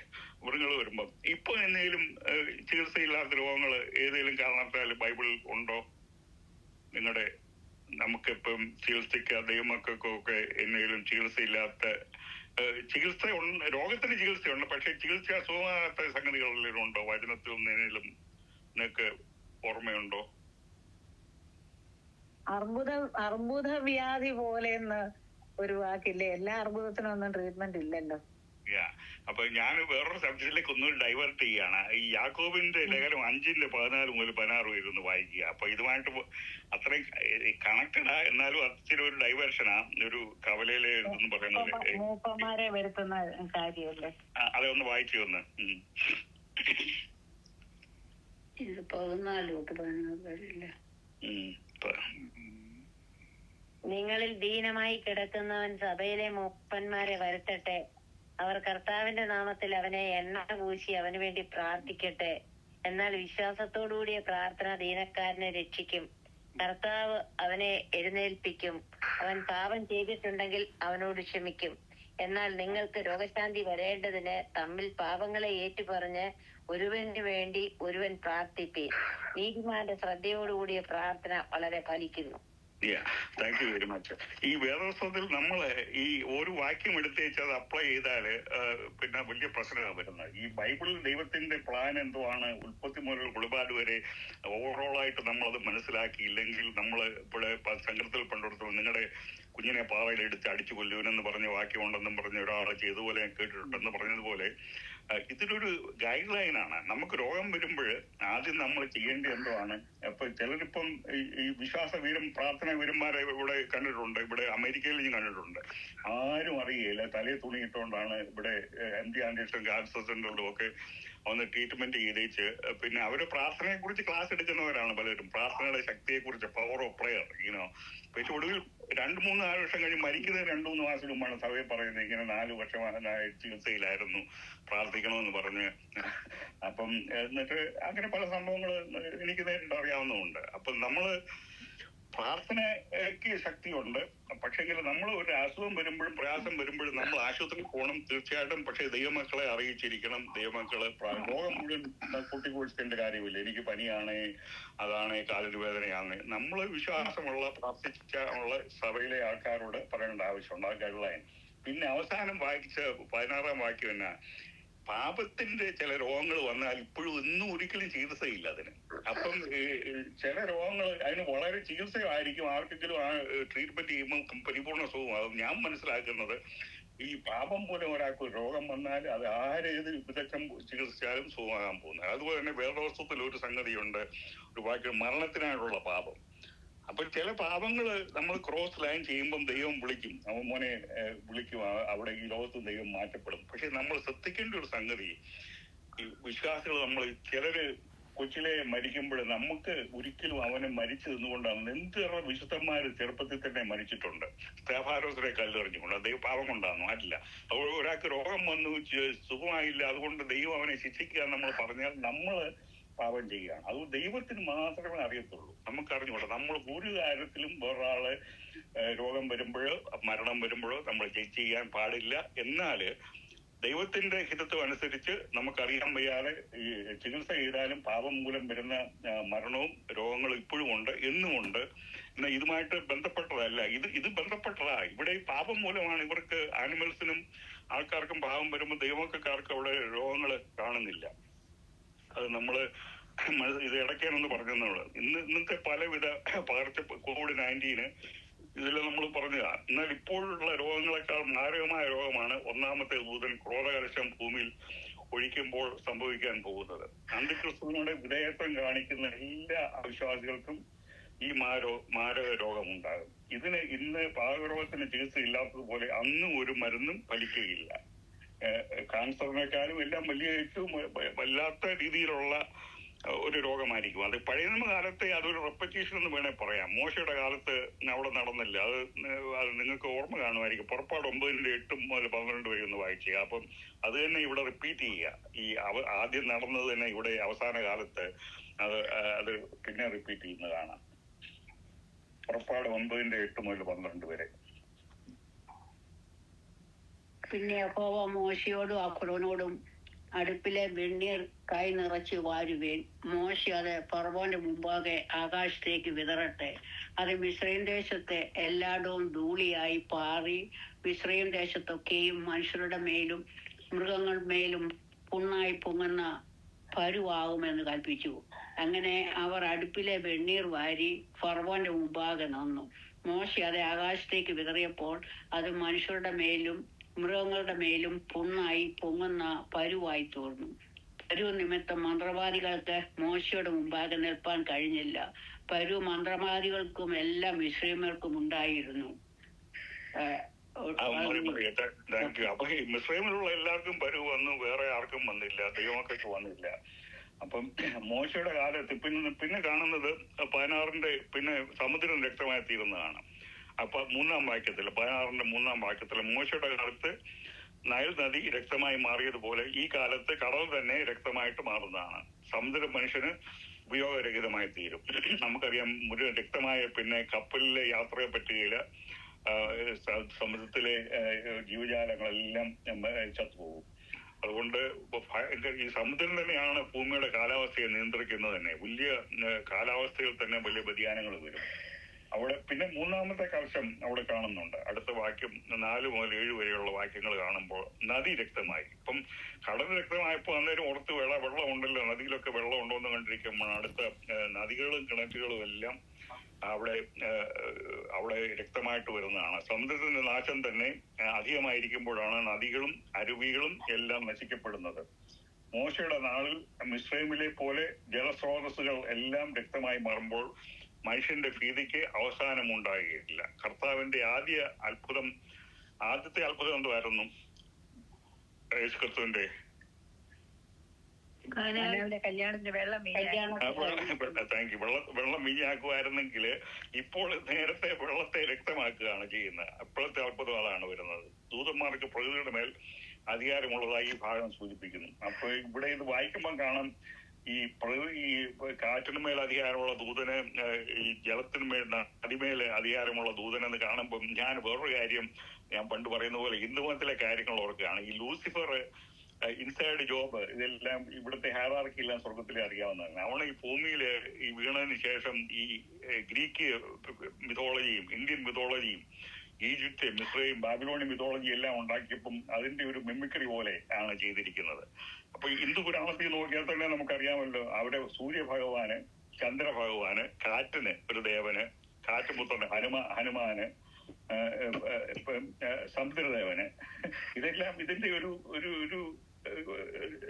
മൃഗങ്ങൾ വരുമ്പം ഇപ്പൊ എന്തെങ്കിലും ചികിത്സയില്ലാത്ത രോഗങ്ങൾ ഏതെങ്കിലും കാരണത്താൽ ബൈബിളിൽ ഉണ്ടോ? നിങ്ങളുടെ നമുക്കിപ്പം ചികിത്സിക്കുക ദൈവമക്കൊക്കെ എന്തെങ്കിലും ചികിത്സയില്ലാത്ത ചികിത്സ രോഗത്തിന് ചികിത്സയുണ്ട്, പക്ഷെ ചികിത്സ സുഖമാകാത്ത സംഗതികളിലും ഉണ്ടോ? വചനത്തിൽ നിന്നേലും നിങ്ങൾക്ക് ഓർമ്മയുണ്ടോ? അർബുദ വ്യാധി പോലെ ഒരു വാക്കില്ലേ? എല്ലാ അർബുദത്തിനും ഒന്നും ട്രീറ്റ്മെന്റ് ഇല്ലല്ലോ. അപ്പൊ ഞാൻ വേറൊരു സബ്ജക്റ്റിലേക്ക് ഒന്നും ഡൈവേർട്ട് ചെയ്യാണ്. ഈ യാക്കോബിന്റെ ലേഖനം 5:14 മുതൽ 16 ഇരുന്ന് വായിക്കുക. അപ്പൊ ഇതുമായിട്ട് അത്രയും കണക്റ്റഡാ, എന്നാലും അച്ഛനും ഒരു ഡൈവേർഷനാ. ഒരു കവലയിലെ എന്ന് പറയുന്നത് മൂപ്പന്മാരെ വരുത്തുന്ന കാര്യമല്ലേ? അതെ, ഒന്ന് വായിച്ചു ഒന്ന്. ഇത് 14:14 നിങ്ങളിൽ ദീനമായി കിടക്കുന്നവൻ സഭയിലെ മൂപ്പന്മാരെ വരുത്തട്ടെ. അവർ കർത്താവിന്റെ നാമത്തിൽ അവനെ എണ്ണ പൂശി അവന് വേണ്ടി പ്രാർത്ഥിക്കട്ടെ. എന്നാൽ വിശ്വാസത്തോടുകൂടിയ പ്രാർത്ഥന ദീനക്കാരനെ രക്ഷിക്കും. കർത്താവ് അവനെ എഴുന്നേൽപ്പിക്കും. അവൻ പാപം ചെയ്തിട്ടുണ്ടെങ്കിൽ അവനോട് ക്ഷമിക്കും. എന്നാൽ നിങ്ങൾക്ക് രോഗശാന്തി വരേണ്ടതിന് തമ്മിൽ പാപങ്ങളെ ഏറ്റുപറഞ്ഞ് ഒരുവന് വേണ്ടി ഒരുവൻ പ്രാർത്ഥിപ്പീൻ. നീതിമാന്റെ ശ്രദ്ധയോടുകൂടിയ പ്രാർത്ഥന വളരെ ഫലിക്കുന്നു. Thank you very much. ഈ വേദപുസ്തകത്തിൽ നമ്മള് ഈ ഒരു വാക്യം എടുത്തേച്ച് അത് അപ്ലൈ ചെയ്താല് പിന്നെ വലിയ പ്രശ്നമാണ് വരുന്നത്. ഈ ബൈബിളിൽ ദൈവത്തിന്റെ പ്ലാൻ എന്തുവാണ്, ഉൽപ്പത്തി മുതൽ വെളിപാട് വരെ ഓവറോൾ ആയിട്ട് നമ്മളത് മനസ്സിലാക്കിയില്ലെങ്കിൽ നമ്മൾ ഇവിടെ സങ്കടത്തിൽ പണ്ടെടുത്തു നിങ്ങളുടെ കുഞ്ഞിനെ പാറയിൽ എടുത്ത് അടിച്ചു കൊല്ലുവനെന്ന് പറഞ്ഞ വാക്യം ഉണ്ടെന്നും പറഞ്ഞ ഒരാളെ ചെയ്തുപോലെ ഞാൻ കേട്ടിട്ടുണ്ടെന്ന് പറഞ്ഞതുപോലെ ഇതിലൊരു ഗൈഡ് ലൈനാണ്. നമുക്ക് രോഗം വരുമ്പോൾ ആദ്യം നമ്മൾ ചെയ്യേണ്ടത് എന്താണ്? അപ്പൊ ചിലരിപ്പം ഈ വിശ്വാസ വീരം പ്രാർത്ഥന വീരന്മാരെ ഇവിടെ കണ്ടിട്ടുണ്ട്, ഇവിടെ അമേരിക്കയിൽ ഞാൻ കണ്ടിട്ടുണ്ട്. ആരും അറിയില്ല, തലയെ തുണിയിട്ടുകൊണ്ടാണ് ഇവിടെ MD ആൻഡേഴ്സൺ ക്യാൻസർ സെന്ററിലും ഒക്കെ ഒന്ന് ട്രീറ്റ്മെന്റ് ചെയ്തേച്ച് പിന്നെ അവര് പ്രാർത്ഥനയെ കുറിച്ച് ക്ലാസ് എടുക്കുന്നവരാണ് പലരും. പ്രാർത്ഥനയുടെ ശക്തിയെ കുറിച്ച്, പവർ ഓഫ് പ്രയർ ഇങ്ങനെ. പക്ഷെ ഒടുവിൽ 2-3-4 വർഷം കഴിഞ്ഞ് മരിക്കുന്നത് 2-3 മാസം മുമ്പാണ് സഭയെ പറയുന്നത് ഇങ്ങനെ 4 വർഷം ചികിത്സയിലായിരുന്നു, പ്രാർത്ഥിക്കണമെന്ന് പറഞ്ഞ്. അപ്പം എന്നിട്ട് അങ്ങനെ പല സംഭവങ്ങൾ എനിക്ക് നേരിട്ട് അറിയാവുന്നതുണ്ട്. അപ്പം നമ്മള് പ്രാർത്ഥനയ്ക്ക് ശക്തിയുണ്ട്. പക്ഷെങ്കിൽ നമ്മൾ ഒരു അസുഖം വരുമ്പോഴും പ്രയാസം വരുമ്പോഴും നമ്മൾ ആശുപത്രിയിൽ പോകണം തീർച്ചയായിട്ടും. പക്ഷെ ദൈവമക്കളെ അറിയിച്ചിരിക്കണം. ദൈവമക്കള് രോഗം മുഴുവൻ കൂട്ടിക്കൊഴിക്കേണ്ട കാര്യമില്ല. എനിക്ക് പനിയാണ്, അതാണ്, കാലിന് വേദനയാണ്. നമ്മൾ വിശ്വാസമുള്ള പ്രാർത്ഥിച്ചുള്ള സഭയിലെ ആൾക്കാരോട് പറയേണ്ട ആവശ്യമുണ്ട്. ആ ഗൈഡ്ലൈൻ. പിന്നെ അവസാനം വായിച്ച 16-ാം വാക്യം എന്നാ, പാപത്തിന്റെ ചില രോഗങ്ങൾ വന്നാൽ ഇപ്പോഴും ഒന്നും ഒരിക്കലും ചികിത്സയില്ല അതിന്. അപ്പം ചില രോഗങ്ങൾ അതിന് വളരെ ചികിത്സയായിരിക്കും. ആർക്കെങ്കിലും ആ ട്രീറ്റ്മെന്റ് ചെയ്യുമ്പോൾ പരിപൂർണ്ണ സുഖമാകും. ഞാൻ മനസ്സിലാക്കുന്നത് ഈ പാപം മൂലം ഒരാൾക്ക് രോഗം വന്നാൽ അത് ആരേത് വിദഗ്ധം ചികിത്സിച്ചാലും സുഖമാകാൻ പോകുന്നത്. അതുപോലെ തന്നെ വേദപുസ്തകത്തിൽ ഒരു സംഗതിയുണ്ട്, ഒരു വാക്യം, മരണത്തിനായിട്ടുള്ള പാപം. അപ്പൊ ചില പാപങ്ങള് നമ്മൾ ക്രോസ് ലൈൻ ചെയ്യുമ്പം ദൈവം വിളിക്കും, അവൻ മോനെ വിളിക്കും, അവിടെ ഈ ലോകത്ത് ദൈവം മാറ്റപ്പെടും. പക്ഷെ നമ്മൾ ശ്രദ്ധിക്കേണ്ട ഒരു സംഗതി, ഈ വിശ്വാസികൾ നമ്മൾ ചിലര് കൊച്ചിലെ മരിക്കുമ്പോൾ നമുക്ക് ഒരിക്കലും അവനെ മരിച്ചു നിന്നുകൊണ്ടാണ്. എന്തൊരു വിശുദ്ധന്മാര് ചെറുപ്പത്തിൽ തന്നെ മരിച്ചിട്ടുണ്ട്. സ്തെഫാനോസിനെ കല്ലെറിഞ്ഞുകൊണ്ട്. ദൈവം പാപം കൊണ്ടാണോ? അല്ല. അതുകൊണ്ട് ഒരാൾക്ക് രോഗം വന്നു, സുഖമായില്ല, അതുകൊണ്ട് ദൈവം അവനെ ശിക്ഷിക്കുക നമ്മൾ പറഞ്ഞാൽ നമ്മള് പാപം ചെയ്യുകയാണ്. അത് ദൈവത്തിന് മാത്രമേ അറിയത്തുള്ളൂ, നമുക്കറിഞ്ഞൂടാ. നമ്മൾ ഒരു കാര്യത്തിലും വേറൊരാള് രോഗം വരുമ്പോഴോ മരണം വരുമ്പോഴോ നമ്മൾ ജഡ്ജ് ചെയ്യാൻ പാടില്ല. എന്നാല് ദൈവത്തിന്റെ ഹിതത്വം അനുസരിച്ച് നമുക്കറിയാൻ വയ്യാതെ ഈ ചികിത്സ ചെയ്താലും പാപം മൂലം വരുന്ന മരണവും രോഗങ്ങളും ഇപ്പോഴും ഉണ്ട്, എന്നുമുണ്ട്. എന്നാൽ ഇതുമായിട്ട് ബന്ധപ്പെട്ടതല്ല. ഇത് ബന്ധപ്പെട്ടതാ. ഇവിടെ ഈ പാപം മൂലമാണ് ഇവർക്ക്, ആനിമൽസിനും ആൾക്കാർക്കും പാപം വരുമ്പോൾ ദൈവമക്കാർക്ക് അവിടെ രോഗങ്ങൾ കാണുന്നില്ല. അത് നമ്മള് ഇത് ഇടയ്ക്കാനൊന്ന് പറഞ്ഞെന്നുള്ളത്. ഇന്നത്തെ പലവിധ പകർച്ച COVID-19 ഇതിൽ നമ്മൾ പറഞ്ഞതാ. എന്നാൽ ഇപ്പോഴുള്ള രോഗങ്ങളെക്കാൾ മാരകമായ രോഗമാണ് 1-ാമത്തെ ദൂതൻ ക്രോധകലശം ഭൂമിയിൽ ഒഴിക്കുമ്പോൾ സംഭവിക്കാൻ പോകുന്നത്. അന്തിക്രിസ്തുവിനോട് വിധേയത്വം കാണിക്കുന്ന എല്ലാ അവിശ്വാസികൾക്കും ഈ മാരക രോഗമുണ്ടാകും. ഇതിന് ഇന്ന് പാകരോഗത്തിന് ചികിത്സ ഇല്ലാത്തതുപോലെ അന്നും ഒരു മരുന്നും ഫലിക്കുകയില്ല. ക്യാൻസറിനേക്കാളും എല്ലാം വലിയ ഏറ്റവും വല്ലാത്ത രീതിയിലുള്ള ഒരു രോഗമായിരിക്കും. അത് പഴയ കാലത്തെ അതൊരു റെപ്പറ്റീഷൻ എന്ന് വേണേൽ പറയാം. മോശയുടെ കാലത്ത് അവിടെ നടന്നില്ല. അത് നിങ്ങൾക്ക് ഓർമ്മ കാണുമായിരിക്കും. പുറപ്പാട് 9-8 മുതൽ 12 വരെ ഒന്ന് വായിക്കുക. അപ്പം അത് തന്നെ ഇവിടെ റിപ്പീറ്റ് ചെയ്യുക. ഈ ആദ്യം നടന്നത് തന്നെ ഇവിടെ അവസാന കാലത്ത് അത് പിന്നെ റിപ്പീറ്റ് ചെയ്യുന്നതാണ്. പുറപ്പാട് 9-8 മുതൽ 12 വരെ. പിന്നെ യഹോവ മോശയോടും അഹ്റോനോടും അടുപ്പിലെ വെണ്ണീർ കൈ നിറച്ച് വാരുവേൻ. മോശ അത് ഫറവോന്റെ മുമ്പാകെ ആകാശത്തേക്ക് വിതറട്ടെ. അത് മിസ്രയീം ദേശത്തെ എല്ലായിടവും ധൂളിയായി പാറി മിസ്രയീം ദേശത്തൊക്കെയും മനുഷ്യരുടെ മേലും മൃഗങ്ങളുടെ മേലും പുണ്ണായി പൊങ്ങുന്ന പരുവാകുമെന്ന് കൽപ്പിച്ചു. അങ്ങനെ അവർ അടുപ്പിലെ വെണ്ണീർ വാരി ഫറവോന്റെ മുമ്പാകെ നിന്നു. മോശ അത് ആകാശത്തേക്ക് വിതറിയപ്പോൾ അത് മനുഷ്യരുടെ മേലും മൃഗങ്ങളുടെ മേലും പുണ്ണായി പൊങ്ങുന്ന പരുവായി തീർന്നു. പരു നിമിത്തം മന്ത്രവാദികൾക്ക് മോശയുടെ മുമ്പാകെ നിൽപ്പാൻ കഴിഞ്ഞില്ല. പരു മന്ത്രവാദികൾക്കും എല്ലാ മിസ്രയീമ്യർക്കും ഉണ്ടായിരുന്നു. അപ്പൊ മിസ്രൈമിലുള്ള എല്ലാവർക്കും പരു വന്നു, വേറെ ആർക്കും വന്നില്ല, ദൈവമക്കൾക്ക് വന്നില്ല. അപ്പം മോശയുടെ കാലത്ത് പിന്നെ കാണുന്നത് 16 പിന്നെ സമുദ്രം രക്തമായി തീരുന്നതാണ്. അപ്പൊ 3-ാം വാക്യത്തിൽ 16 3-ാം വാക്യത്തിൽ മോശയുടെ കാലത്ത് നൈൽ നദി രക്തമായി മാറിയതുപോലെ ഈ കാലത്ത് കടൽ തന്നെ രക്തമായിട്ട് മാറുന്നതാണ്. സമുദ്രം മനുഷ്യന് ഉപയോഗരഹിതമായി തീരും. നമുക്കറിയാം മുഴുവൻ രക്തമായ പിന്നെ കപ്പലിലെ യാത്രയെ പറ്റുകയില്ല. സമുദ്രത്തിലെ ജീവജാലങ്ങളെല്ലാം ചത്തുപോകും. അതുകൊണ്ട് ഈ സമുദ്രം തന്നെയാണ് ഭൂമിയുടെ കാലാവസ്ഥയെ നിയന്ത്രിക്കുന്നത് തന്നെ. വലിയ കാലാവസ്ഥയിൽ തന്നെ വലിയ വ്യതിയാനങ്ങൾ വരും അവിടെ. പിന്നെ 3-ാമത്തെ കലശം അവിടെ കാണുന്നുണ്ട്. അടുത്ത വാക്യം 4 മുതൽ 7 വരെയുള്ള വാക്യങ്ങൾ കാണുമ്പോൾ നദി രക്തമായി. ഇപ്പം കടൽ രക്തമായപ്പോൾ അന്നേരം ഓർത്ത് വെള്ളം ഉണ്ടല്ലോ, നദിയിലൊക്കെ വെള്ളം ഉണ്ടോ എന്ന് കണ്ടിരിക്കുമ്പോൾ അടുത്ത നദികളും കിണറ്റുകളും എല്ലാം അവിടെ രക്തമായിട്ട് വരുന്നതാണ്. സമുദ്രത്തിന്റെ നാശം തന്നെ അധികമായിരിക്കുമ്പോഴാണ് നദികളും അരുവികളും എല്ലാം നശിക്കപ്പെടുന്നത്. മോശയുടെ നാളിൽ മിസ്രൈമിലെ പോലെ ജലസ്രോതസ്സുകൾ എല്ലാം രക്തമായി മാറുമ്പോൾ മനുഷ്യന്റെ ഭീതിക്ക് അവസാനമുണ്ടാകുകയില്ല. കർത്താവിന്റെ ആദ്യത്തെ അത്ഭുതം എന്തായിരുന്നു? യേശു ക്രിസ്തുവിന്റെ വെള്ളം വീഞ്ഞാക്കുമായിരുന്നെങ്കിൽ ഇപ്പോൾ നേരത്തെ വെള്ളത്തെ രക്തമാക്കുകയാണ് ചെയ്യുന്നത്. അപ്പോഴത്തെ അത്ഭുതം അതാണ് വരുന്നത്. ദൂതന്മാർക്ക് പ്രകൃതിയുടെ മേൽ അധികാരമുള്ളതായി ഈ ഭാഗം സൂചിപ്പിക്കുന്നു. അപ്പൊ ഇവിടെ ഇത് വായിക്കുമ്പോൾ കാണാം, ഈ കാറ്റിനുമേൽ അധികാരമുള്ള ദൂതന്, ഈ ജലത്തിന്മേൽ നദിമേൽ അധികാരമുള്ള ദൂതനെന്ന് കാണുമ്പം ഞാൻ വേറൊരു കാര്യം ഞാൻ പണ്ട് പറയുന്ന പോലെ ഹിന്ദുമതത്തിലെ കാര്യങ്ങൾ ഓർക്കുകയാണ്. ഈ ലൂസിഫർ, ഇൻസൈഡ് ജോബ്, ഇതെല്ലാം ഇവിടുത്തെ ഹയറാർക്കി എല്ലാം സ്വർഗത്തിലെ അറിയാവുന്നതാണ്. അവണ് ഈ ഭൂമിയിൽ ഈ വീണതിന് ശേഷം ഈ ഗ്രീക്ക് മിഥോളജിയും ഇന്ത്യൻ മിഥോളജിയും ഈജിപ്റ്റ്, മിസ്രൈം, ബാബിലോണി മിഥോളജി എല്ലാം ഉണ്ടാക്കിയപ്പം അതിന്റെ ഒരു മിമിക്രി പോലെ ആണ് ചെയ്തിരിക്കുന്നത്. അപ്പൊ ഹിന്ദു പുരാണത്തിൽ നോക്കിയാൽ തന്നെ നമുക്കറിയാമല്ലോ, അവിടെ സൂര്യഭഗവാന്, ചന്ദ്രഭഗവാന്, കാറ്റിന് ഒരു ദേവന്, കാറ്റുപുത്രന് ഹനുമാന്, സമുദ്രദേവന്, ഇതെല്ലാം ഇതിന്റെ ഒരു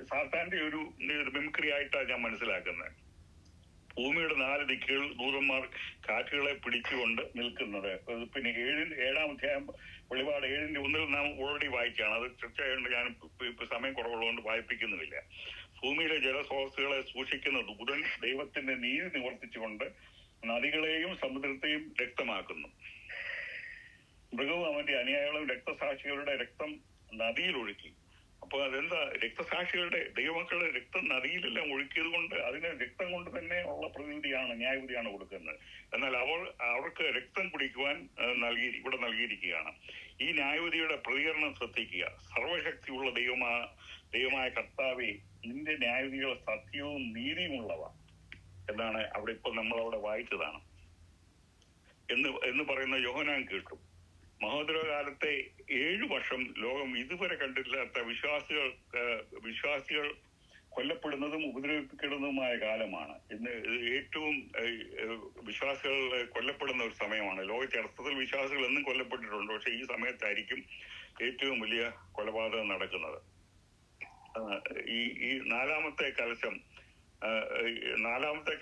സാത്താന്റെ ഒരു മിമിക്രി ആയിട്ടാണ് ഞാൻ മനസ്സിലാക്കുന്നത്. ഭൂമിയുടെ 4 ദിക്കുകൾ ദൂതന്മാർ കാറ്റുകളെ പിടിച്ചുകൊണ്ട് നിൽക്കുന്നത്. പിന്നെ 7-ാം അധ്യായം വെളിപാട് 7:1 നാം ഓൾറെഡി വായിക്കുകയാണ്. അത് തീർച്ചയായും ഞാൻ സമയം കുറവുള്ളതുകൊണ്ട് വായിപ്പിക്കുന്നുമില്ല. ഭൂമിയിലെ ജലസ്രോതസ്സുകളെ സൂക്ഷിക്കുന്ന ദൂതൻ ദൈവത്തിന്റെ നീതി നിവർത്തിച്ചുകൊണ്ട് നദികളെയും സമുദ്രത്തെയും രക്തമാക്കുന്നു. മൃഗവും അവന്റെ അനുയായികളും രക്തസാക്ഷികളുടെ രക്തം നദിയിൽ ഒഴുക്കി. അപ്പൊ അതെന്താ? രക്തസാക്ഷികളുടെ, ദൈവമക്കളുടെ രക്തം നദിയിലെല്ലാം ഒഴുക്കിയത് കൊണ്ട് അതിന് രക്തം കൊണ്ട് തന്നെ ഉള്ള പ്രതിവിധിയാണ്, ന്യായവിധിയാണ് കൊടുക്കുന്നത്. എന്നാൽ അവർക്ക് രക്തം കുടിക്കുവാൻ ഇവിടെ നൽകിയിരിക്കുകയാണ്. ഈ ന്യായവിധിയുടെ പ്രതികരണം ശ്രദ്ധിക്കുക. സർവശക്തിയുള്ള ദൈവമായ കർത്താവേ, നിന്റെ ന്യായവിധികൾ സത്യവും നീതിയുമുള്ളവ എന്നാണ് അവിടെ ഇപ്പൊ നമ്മളവിടെ വായിച്ചതാണ് എന്ന് പറയുന്ന യോഹന്നാൻ കേട്ടു. മഹോദരകാലത്തെ 7 വർഷം ലോകം ഇതുവരെ കണ്ടിട്ടില്ലാത്ത വിശ്വാസികൾ കൊല്ലപ്പെടുന്നതും ഉപദ്രവിക്കപ്പെടുന്നതുമായ കാലമാണ്. ഇന്ന് ഏറ്റവും വിശ്വാസികൾ കൊല്ലപ്പെടുന്ന ഒരു സമയമാണ്. ലോകത്തെ അർത്ഥത്തിൽ വിശ്വാസികൾ എന്നും കൊല്ലപ്പെട്ടിട്ടുണ്ട്. പക്ഷെ ഈ സമയത്തായിരിക്കും ഏറ്റവും വലിയ കൊലപാതകം നടക്കുന്നത്. ഈ നാലാമത്തെ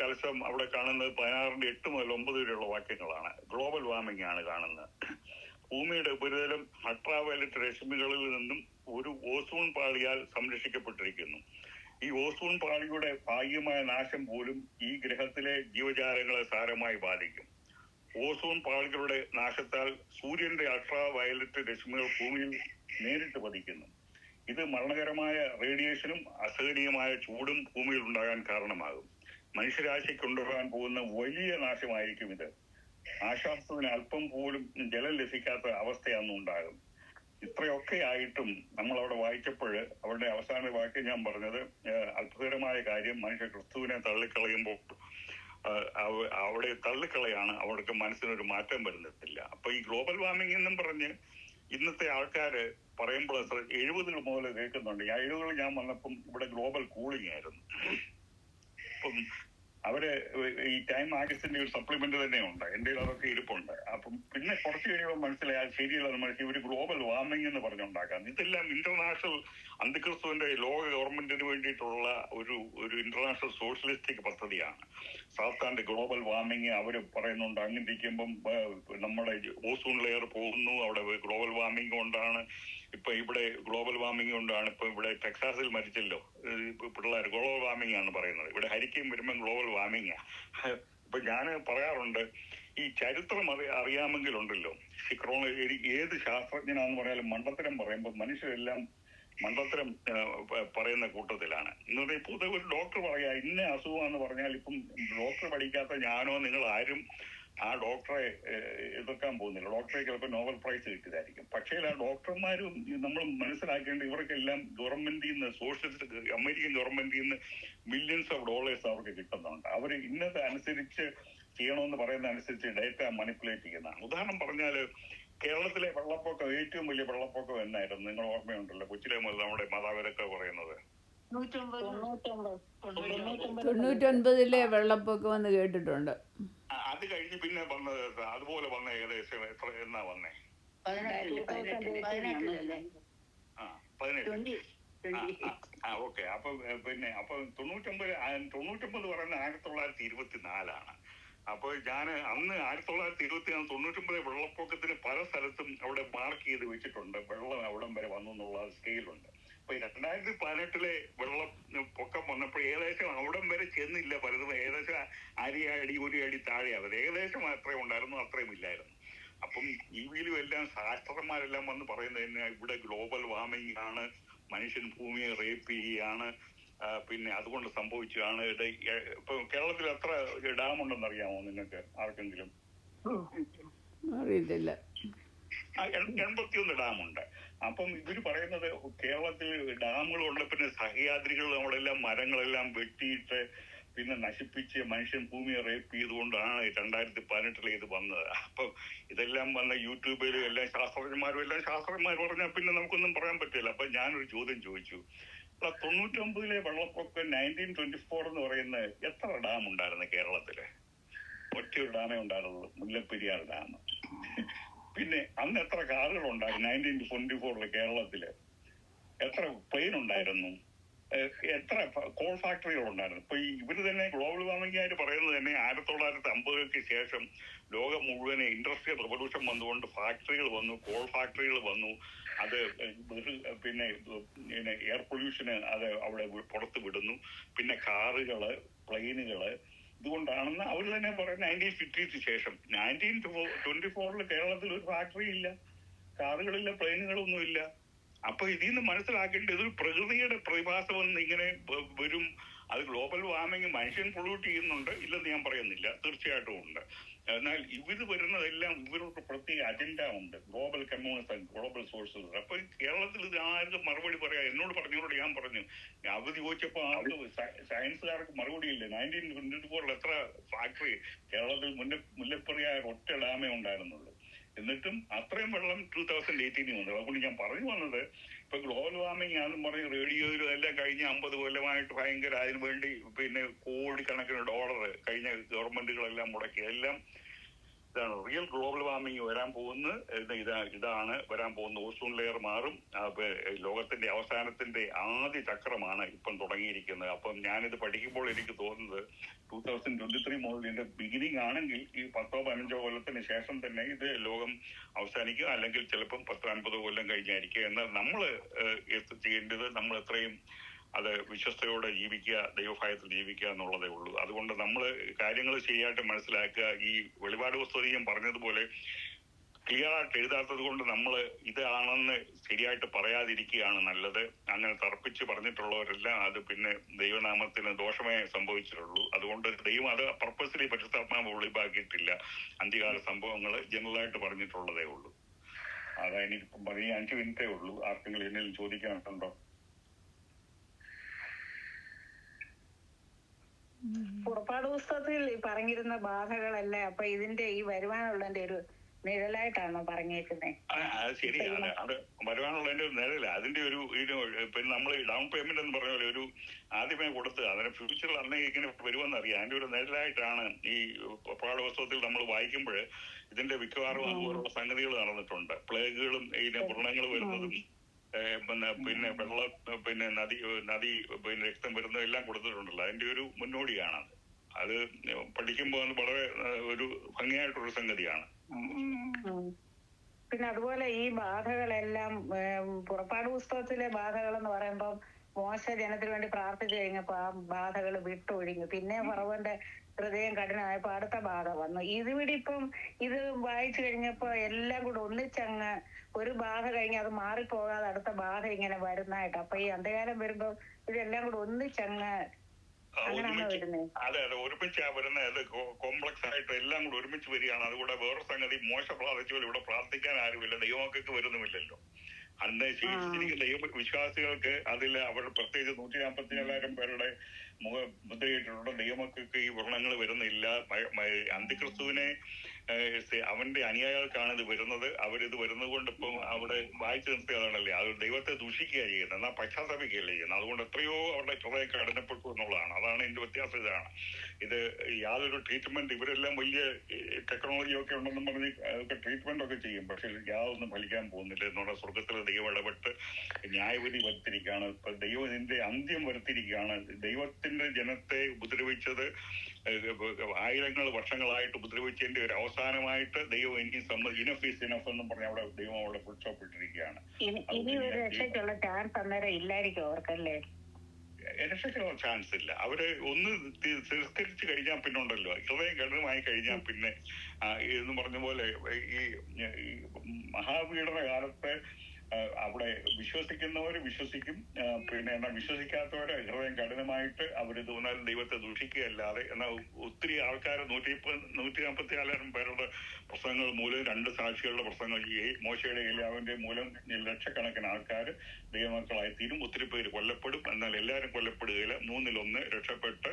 കലശം അവിടെ കാണുന്നത് 16:8 മുതൽ 9 വരെയുള്ള വാക്യങ്ങളാണ്. ഗ്ലോബൽ വാർമിംഗ് ആണ് കാണുന്നത്. ഭൂമിയുടെ ഉപരിതലം അൾട്രാവയലറ്റ് രശ്മികളിൽ നിന്നും ഒരു ഓസോൺ പാളിയാൽ സംരക്ഷിക്കപ്പെട്ടിരിക്കുന്നു. ഈ ഓസോൺ പാളിയുടെ ഭാഗികമായ നാശം പോലും ഈ ഗ്രഹത്തിലെ ജീവജാലങ്ങളെ സാരമായി ബാധിക്കും. ഓസോൺ പാളികളുടെ നാശത്താൽ സൂര്യന്റെ അൾട്രാവയലറ്റ് രശ്മികൾ ഭൂമിയിൽ നേരിട്ട് പതിക്കുന്നു. ഇത് മരണകരമായ റേഡിയേഷനും അസഹനീയമായ ചൂടും ഭൂമിയിൽ ഉണ്ടാകാൻ കാരണമാകും. മനുഷ്യരാശിക്ക് ഉണ്ടാകാൻ പോകുന്ന വലിയ നാശമായിരിക്കും ഇത്. ആശ്വാസത്തിന് അല്പം പോലും ജലം ലഭിക്കാത്ത അവസ്ഥയൊന്നും ഉണ്ടാകും. ഇത്രയൊക്കെ ആയിട്ടും നമ്മൾ അവിടെ വായിച്ചപ്പോൾ അവരുടെ അവസാന വാക്യം ഞാൻ പറഞ്ഞത്, അത്ഭുതകരമായ കാര്യം, മനുഷ്യ ക്രിസ്തുവിനെ തള്ളിക്കളയുമ്പോൾ അവിടെ തള്ളിക്കളയാണ്, അവർക്ക് മനസ്സിനൊരു മാറ്റം വരുന്നില്ല. അപ്പൊ ഈ ഗ്ലോബൽ വാർമിംഗ് എന്നും പറഞ്ഞ് ഇന്നത്തെ ആൾക്കാര് പറയുമ്പോൾ 70 മുതൽ കേൾക്കുന്നുണ്ട്. 70 ഞാൻ വന്നപ്പം ഇവിടെ ഗ്ലോബൽ കൂളിംഗ് ആയിരുന്നു. അപ്പം അവര് ഈ ടൈം മാഗസിന്റെ ഒരു സപ്ലിമെന്റ് തന്നെ ഉണ്ട്, എന്റെ അതൊക്കെ ഇരിപ്പുണ്ട്. അപ്പം പിന്നെ കുറച്ച് കഴിയുമ്പോൾ മനസ്സിലായാൽ ശരിയല്ല, നമ്മൾ ഇവര് ഗ്ലോബൽ വാർമിംഗ് എന്ന് പറഞ്ഞുണ്ടാക്കാം. ഇതെല്ലാം ഇന്റർനാഷണൽ അന്തിക്രിസ്തുവിന്റെ ലോക ഗവൺമെന്റിന് വേണ്ടിയിട്ടുള്ള ഒരു ഇന്റർനാഷണൽ സോഷ്യലിസ്റ്റിക് പദ്ധതിയാണ്. സാത്താന്റെ ഗ്ലോബൽ വാർമിംഗ് അവര് പറയുന്നുണ്ട്. അങ്ങനെ ഇരിക്കുമ്പം നമ്മുടെ ഓസോൺ ലെയർ പോകുന്നു, അവിടെ ഗ്ലോബൽ വാർമിംഗ് കൊണ്ടാണ് ഇപ്പൊ ഇവിടെ ഗ്ലോബൽ വാർമിംഗ് കൊണ്ടാണ് ഇപ്പൊ ഇവിടെ ടെക്സാസിൽ മരിച്ചല്ലോ പിള്ളേർ. ഗ്ലോബൽ വാർമിംഗ് ആണ് പറയുന്നത്. ഇവിടെ ഹരിക്കെയിൻ വരുമ്പോൾ ഗ്ലോബൽ വാർമിംഗാ. ഇപ്പൊ ഞാൻ പറയാറുണ്ട്, ഈ ചരിത്രം അറിയാമെങ്കിലുണ്ടല്ലോ, ഈ ഏത് ശാസ്ത്രജ്ഞനാന്ന് പറയാലും മണ്ടത്തരം പറയുമ്പോൾ മനുഷ്യരെല്ലാം മണ്ടത്തരം പറയുന്ന കൂട്ടത്തിലാണ്. എന്ന് പറഞ്ഞാൽ പൊതുവെ ഒരു ഡോക്ടർ പറയാ ഇന്ന അസുഖമാണെന്ന് പറഞ്ഞാൽ ഇപ്പം ഡോക്ടർ പഠിക്കാത്ത ഞാനോ നിങ്ങൾ ആരും ആ ഡോക്ടറെ എതിർക്കാൻ പോകുന്നില്ല. ഡോക്ടറെ ചിലപ്പോൾ നോബൽ പ്രൈസ് കിട്ടിയതായിരിക്കും. പക്ഷേ ആ ഡോക്ടർമാരും നമ്മൾ മനസ്സിലാക്കേണ്ട ഇവർക്കെല്ലാം ഗവൺമെന്റിൽ നിന്ന് സോഷ്യലിസ്റ്റ് അമേരിക്കൻ ഗവൺമെന്റിൽ നിന്ന് മില്യൺസ് ഓഫ് ഡോളേഴ്സ് അവർക്ക് കിട്ടുന്നുണ്ട്. അവർ ഇന്നത് അനുസരിച്ച് ചെയ്യണമെന്ന് പറയുന്ന അനുസരിച്ച് ഡേറ്റ മാനിപ്പുലേറ്റ് ചെയ്യുന്നതാണ്. ഉദാഹരണം പറഞ്ഞാല് കേരളത്തിലെ വെള്ളപ്പൊക്കം, ഏറ്റവും വലിയ വെള്ളപ്പൊക്കം എന്നായിരുന്നു? നിങ്ങൾ ഓർമ്മയുണ്ടല്ലോ, കൊച്ചിലെ മുതൽ നമ്മുടെ മാതാപിതാക്കൾ പറയുന്നത് 99 വെള്ളപ്പൊക്കം എന്ന് കേട്ടിട്ടുണ്ട്. അത് കഴിഞ്ഞ് പിന്നെ വന്നത് അതുപോലെ വന്ന ഏകദേശം എത്ര എന്നാ വന്നേ? 18. ഓക്കെ. അപ്പൊ പിന്നെ അപ്പൊ 99 പറയുന്നത് 1924. അപ്പോൾ ഞാൻ അന്ന് 1999 വെള്ളപ്പൊക്കത്തിന് പല സ്ഥലത്തും അവിടെ മാർക്ക് ചെയ്ത് വെച്ചിട്ടുണ്ട്. വെള്ളം അവിടം വരെ വന്നു എന്നുള്ള സ്കെയിലുണ്ട്. അപ്പൊ 2018 വെള്ളപ്പൊക്കം വന്നപ്പോൾ ഏകദേശം അവിടം വരെ ചെന്നില്ല പലതും. ഏകദേശം അടി 1 അടി താഴെയാവത്. ഏകദേശം അത്രയും ഉണ്ടായിരുന്നു, അത്രയും ഇല്ലായിരുന്നു. അപ്പം ടിവിയിലും എല്ലാം ശാസ്ത്രജ്ഞന്മാരെല്ലാം വന്ന് പറയുന്നത് തന്നെ ഇവിടെ ഗ്ലോബൽ വാർമിംഗ് ആണ്, മനുഷ്യൻ ഭൂമിയെ റേപ്പ് ചെയ്യുകയാണ്, പിന്നെ അതുകൊണ്ട് സംഭവിച്ചതാണ്. ഇപ്പൊ കേരളത്തിൽ എത്ര ഡാം ഉണ്ടെന്ന് അറിയാമോ നിങ്ങൾക്ക് ആർക്കെങ്കിലും? അറിയത്തില്ല. 81 ഡാമുണ്ട്. അപ്പം ഇവര് പറയുന്നത് കേരളത്തിൽ ഡാമുകളുണ്ട്, പിന്നെ സഹ്യാദ്രികൾ നമ്മളെല്ലാം മരങ്ങളെല്ലാം വെട്ടിയിട്ട് പിന്നെ നശിപ്പിച്ച് മനുഷ്യൻ ഭൂമിയെ റേപ്പ് ചെയ്തുകൊണ്ടാണ് 2018 ഇത് വന്നത്. അപ്പൊ ഇതെല്ലാം വന്ന യൂട്യൂബിലും എല്ലാം ശാസ്ത്രജ്ഞന്മാർ പറഞ്ഞാൽ പിന്നെ നമുക്കൊന്നും പറയാൻ പറ്റില്ല. അപ്പൊ ഞാനൊരു ചോദ്യം ചോദിച്ചു, 99 വെള്ളപ്പൊക്കം 1924 എന്ന് പറയുന്ന എത്ര ഡാം ഉണ്ടായിരുന്നു കേരളത്തില്? ഒറ്റയൊരു ഡാമേ ഉണ്ടായിരുന്നുള്ളൂ, മുല്ലപ്പെരിയാർ ഡാം. പിന്നെ അന്ന് എത്ര കാറുകൾ ഉണ്ടായിരുന്നു 1924 കേരളത്തില്? എത്ര പ്ലെയിൻ ഉണ്ടായിരുന്നു? എത്ര കോൾ ഫാക്ടറികൾ ഉണ്ടായിരുന്നു? ഇപ്പൊ ഇവര് തന്നെ ഗ്ലോബൽ വാർമിംഗ് ആയിട്ട് പറയുന്നത് തന്നെ 1950 ശേഷം ലോകം മുഴുവൻ ഇൻഡസ്ട്രിയൽ റെവല്യൂഷൻ വന്നുകൊണ്ട് ഫാക്ടറികൾ വന്നു, കോൾ ഫാക്ടറികൾ വന്നു. അത് പിന്നെ എയർ പൊല്യൂഷന് അത് അവിടെ പുറത്ത് വിടുന്നു. പിന്നെ കാറുകള്, പ്ലെയിനുകള്, ഇതുകൊണ്ടാണെന്ന് അവർ തന്നെ പറയുന്നത്. 1950 ശേഷം 1924 കേരളത്തിൽ ഒരു ഫാക്ടറി ഇല്ല, കാറുകളില്ല, പ്ലെയിനുകളൊന്നും ഇല്ല. അപ്പൊ ഇതിൽ നിന്ന് മനസ്സിലാക്കേണ്ടത് ഇതൊരു പ്രകൃതിയുടെ പ്രതിഭാസമെന്ന് ഇങ്ങനെ വരും. അത് ഗ്ലോബൽ വാർമിംഗ് മനുഷ്യൻ പൊള്യൂട്ട് ചെയ്യുന്നുണ്ട്, ഇല്ലെന്ന് ഞാൻ പറയുന്നില്ല, തീർച്ചയായിട്ടും ഉണ്ട്. എന്നാൽ ഇവര് വരുന്നതെല്ലാം ഇവർക്ക് പ്രത്യേക അജണ്ട ഉണ്ട്, ഗ്ലോബൽ കമ്മ്യൂണിസം, ഗ്ലോബൽ സോഴ്സസ്. അപ്പൊ കേരളത്തിൽ ഇത് ആർക്കും മറുപടി പറയാം. എന്നോട് പറഞ്ഞോട് ഞാൻ പറഞ്ഞു, അവധി ചോദിച്ചപ്പോ ആർക്ക് സയൻസുകാർക്ക് മറുപടി ഇല്ല. 1924 എത്ര ഫാക്ടറി കേരളത്തിൽ? മുല്ലപ്പെരിയാർ ഒറ്റ ഡാമേ ഉണ്ടായിരുന്നുള്ളൂ. എന്നിട്ടും അത്രയും വെള്ളം 2018 വന്നു. അതുകൊണ്ട് ഞാൻ പറഞ്ഞു വന്നത്, ഇപ്പൊ ഗ്ലോബൽ വാർമിംഗ് ആണെന്ന് പറഞ്ഞ് റേഡിയോയിലും എല്ലാം കഴിഞ്ഞ 50 കൊല്ലമായിട്ട് ഭയങ്കര അതിനു വേണ്ടി പിന്നെ കോടിക്കണക്കിന് ഡോളർ കഴിഞ്ഞ ഗവൺമെന്റുകളെല്ലാം മുടക്കി. എല്ലാം ഇതാണ് റിയൽ ഗ്ലോബൽ വാർമിംഗ് വരാൻ പോകുന്നത്. ഇതാണ് വരാൻ പോകുന്ന. ഓസോൺ ലെയർ മാറും. ലോകത്തിന്റെ അവസാനത്തിന്റെ ആദ്യ ചക്രമാണ് ഇപ്പം തുടങ്ങിയിരിക്കുന്നത്. അപ്പം ഞാനിത് പഠിക്കുമ്പോൾ എനിക്ക് തോന്നുന്നത് 2023 മുതൽ ഇതിന്റെ ബിഗിനിങ് ആണെങ്കിൽ ഈ 10-15 കൊല്ലത്തിന് ശേഷം തന്നെ ഇത് ലോകം അവസാനിക്കുക, അല്ലെങ്കിൽ ചിലപ്പം 10-50 കൊല്ലം കഴിഞ്ഞായിരിക്കുക. എന്നാൽ നമ്മൾ ചെയ്യേണ്ടത് നമ്മൾ എത്രയും അത് വിശ്വസ്തയോടെ ജീവിക്കുക, ദൈവഭയത്തിൽ ജീവിക്കുക എന്നുള്ളതേ ഉള്ളൂ. അതുകൊണ്ട് നമ്മൾ കാര്യങ്ങൾ ശരിയായിട്ട് മനസ്സിലാക്കുക. ഈ വെളിപാട് പുസ്തകം പറഞ്ഞതുപോലെ ക്ലിയർ ആയിട്ട് എഴുതാത്തത് കൊണ്ട് നമ്മൾ ഇതാണെന്ന് ശരിയായിട്ട് പറയാതിരിക്കുകയാണ് നല്ലത്. അങ്ങനെ തർപ്പിച്ച് പറഞ്ഞിട്ടുള്ളവരെല്ലാം അത് പിന്നെ ദൈവനാമത്തിന് ദോഷമേ സംഭവിച്ചിട്ടുള്ളൂ. അതുകൊണ്ട് ദൈവം അത് പർപ്പസിലി പരിശുദ്ധാത്മാവ് വെളിവാക്കിയിട്ടില്ല. അന്ത്യകാല സംഭവങ്ങൾ ജനറലായിട്ട് പറഞ്ഞിട്ടുള്ളതേ ഉള്ളൂ. അതാ എനിക്കിപ്പം 5 മിനിറ്റേ ഉള്ളൂ. ആർക്കെങ്കിലും എന്തെങ്കിലും ചോദിക്കാനുണ്ടോ? പുറപ്പാട് പുസ്തകത്തിൽ പറഞ്ഞിരുന്ന ബാധകളല്ലേ അപ്പൊ ഇതിന്റെ ഈ വരുമാനമുള്ളതിന്റെ ഒരു നിഴലായിട്ടാണോ പറഞ്ഞേക്കുന്നത്? അത് ശരിയാണ്. അത് വരുമാനമുള്ളതിന്റെ ഒരു നിഴല. അതിന്റെ ഒരു പിന്നെ നമ്മൾ ഡൗൺ പേയ്മെന്റ് എന്ന് പറഞ്ഞ പോലെ ഒരു ആദ്യമേ കൊടുത്ത് അതിന് ഫ്യൂച്ചറിൽ അന്നേ ഇങ്ങനെ വരുമെന്നറിയാം. അതിന്റെ ഒരു നിഴലായിട്ടാണ് ഈ പുറപ്പാട് പുസ്തകത്തിൽ നമ്മൾ വായിക്കുമ്പോൾ ഇതിന്റെ മിക്കവാറും അതുപോലുള്ള സംഗതികൾ നടന്നിട്ടുണ്ട്. പ്ലേഗുകളും ഇതിന്റെ വ്രണങ്ങൾ വരുന്നതും പിന്നെ വെള്ളം, പിന്നെ നദി പിന്നെ രക്തം വരുന്നതും എല്ലാം കൊടുത്തിട്ടുണ്ടല്ലോ. അതിന്റെ ഒരു മുന്നോടിയാണത്. അത് പഠിക്കുമ്പോൾ വളരെ ഒരു ഭംഗിയായിട്ടൊരു സംഗതിയാണ്. പിന്നെ അതുപോലെ ഈ ബാധകളെല്ലാം പുറപ്പാട് പുസ്തകത്തിലെ ബാധകൾ എന്ന് പറയുമ്പോൾ മോശ ജനത്തിന് വേണ്ടി പ്രാർത്ഥിച്ചു കഴിഞ്ഞപ്പോ ആ ബാധകൾ വിട്ടൊഴിഞ്ഞു. പിന്നെ ഫറവോന്റെ ഹൃദയം കഠിനമായപ്പോ അടുത്ത ബാധ വന്നു. ഇതിവിടെ ഇപ്പം ഇത് വായിച്ചു കഴിഞ്ഞപ്പോ എല്ലാം കൂടെ ഒന്നിച്ചങ്ങ് ഒരു ബാധ കഴിഞ്ഞ് അത് മാറിപ്പോകാതെ അടുത്ത ബാധ ഇങ്ങനെ വരുന്നതായിട്ട്. അപ്പൊ ഈ അന്ധകാലം വരുമ്പോ ഇതെല്ലാം കൂടെ ഒന്നിച്ചങ്ങ് അങ്ങനെയാണോ വരുന്നത്? അതെ അതെ, ഒരുമിച്ചാ വരുന്നത്. അത് കോംപ്ലക്സ് ആയിട്ട് എല്ലാം കൂടെ ഒരുമിച്ച് വരികയാണ്. അതുകൂടെ വേറെ സംഗതി, മോശ പ്രാർത്ഥിച്ചു ഇവിടെ പ്രാർത്ഥിക്കാൻ ആരുമില്ല, ദൈവമക്കൾക്ക് വരുന്നുമില്ലല്ലോ. അന്ന് ശരിക്കും ദൈവ വിശ്വാസികൾക്ക് അതിൽ അവർ പ്രത്യേകിച്ച് 147,000 പേരുടെ മുദ്രയിട്ടിട്ടുണ്ട്. ദൈവമക്കൾക്ക് ഈ വ്രണങ്ങൾ വരുന്നില്ല. അന്തിക്രിസ്തുവിനെ അവന്റെ അനുയായികൾക്കാണ് ഇത് വരുന്നത്. അവരിത് വരുന്നത് കൊണ്ട് ഇപ്പം അവിടെ വായിച്ചു നിർത്തിയതാണല്ലേ, അത് ദൈവത്തെ ദൂഷിക്കുക ചെയ്യുന്നത്, എന്നാൽ പശ്ചാത്തപിക്കുകയല്ലേ ചെയ്യുന്നത്. അതുകൊണ്ട് എത്രയോ അവരുടെ ഹൃദയം കഠിനപ്പെട്ടു എന്നുള്ളതാണ്. അതാണ് ഇതിന്റെ വ്യത്യാസം. ഇതാണ് ഇത് യാതൊരു ട്രീറ്റ്മെന്റ്, ഇവരെല്ലാം വലിയ ടെക്നോളജി ഒക്കെ ഉണ്ടെന്നും പറഞ്ഞ് അതൊക്കെ ട്രീറ്റ്മെന്റ് ഒക്കെ ചെയ്യും, പക്ഷെ യാതൊന്നും ഫലിക്കാൻ പോകുന്നില്ല എന്നുള്ള സ്വർഗത്തിലെ ദൈവം ഇടപെട്ട് ന്യായവിധി വരുത്തിയിരിക്കുകയാണ്. ഇപ്പൊ ദൈവം ഇതിന്റെ അന്ത്യം വരുത്തിയിരിക്കുകയാണ്. ദൈവത്തിന്റെ ജനത്തെ ഉപദ്രവിച്ചത് ആയിരങ്ങൾ വർഷങ്ങളായിട്ട് ഉപദ്രവിച്ചതിന്റെ ഒരു അവസാനമായിട്ട് ദൈവം എനിക്ക് ഇനഫ് ഈസ് ഇനഫ് എന്നും പറഞ്ഞ അവിടെ ദൈവം അവിടെ ഫുൾ സ്റ്റോപ്പ് ഇട്ടിരിക്കുകയാണ്. ഇനി ഒരു രക്ഷയ്ക്കുള്ള ചാൻസ് അന്നേരം ഇല്ലായിരിക്കും അവർക്കല്ലേ? രക്ഷയ്ക്കുള്ള ചാൻസ് ഇല്ല. അവര് ഒന്ന് തിരസ്കരിച്ചു കഴിഞ്ഞാൽ പിന്നെ ഉണ്ടല്ലോ, ഹൃദയം കഠിനമായി കഴിഞ്ഞാൽ പിന്നെ എന്ന് പറഞ്ഞ പോലെ ഈ മഹാപീഡന കാലത്ത് അവിടെ വിശ്വസിക്കുന്നവർ വിശ്വസിക്കും, പിന്നെ എന്നാൽ വിശ്വസിക്കാത്തവരെ ഹൃദയം കഠിനമായിട്ട് അവർ തോന്നാലും ദൈവത്തെ ദൂഷിക്കുകയല്ലാതെ. എന്നാൽ ഒത്തിരി ആൾക്കാർ 144,000 പേരുടെ പ്രസംഗങ്ങൾ മൂലം, 2 സാക്ഷികളുടെ പ്രസംഗങ്ങൾ, ഈ മോശയുടെ ഏലിയാവിന്റെ മൂലം ലക്ഷക്കണക്കിന് ആൾക്കാർ ദൈവമക്കളായി തീരും. ഒത്തിരി പേര് കൊല്ലപ്പെടും. എന്നാൽ എല്ലാവരും കൊല്ലപ്പെടുകയില്ല. 1/3 രക്ഷപ്പെട്ട്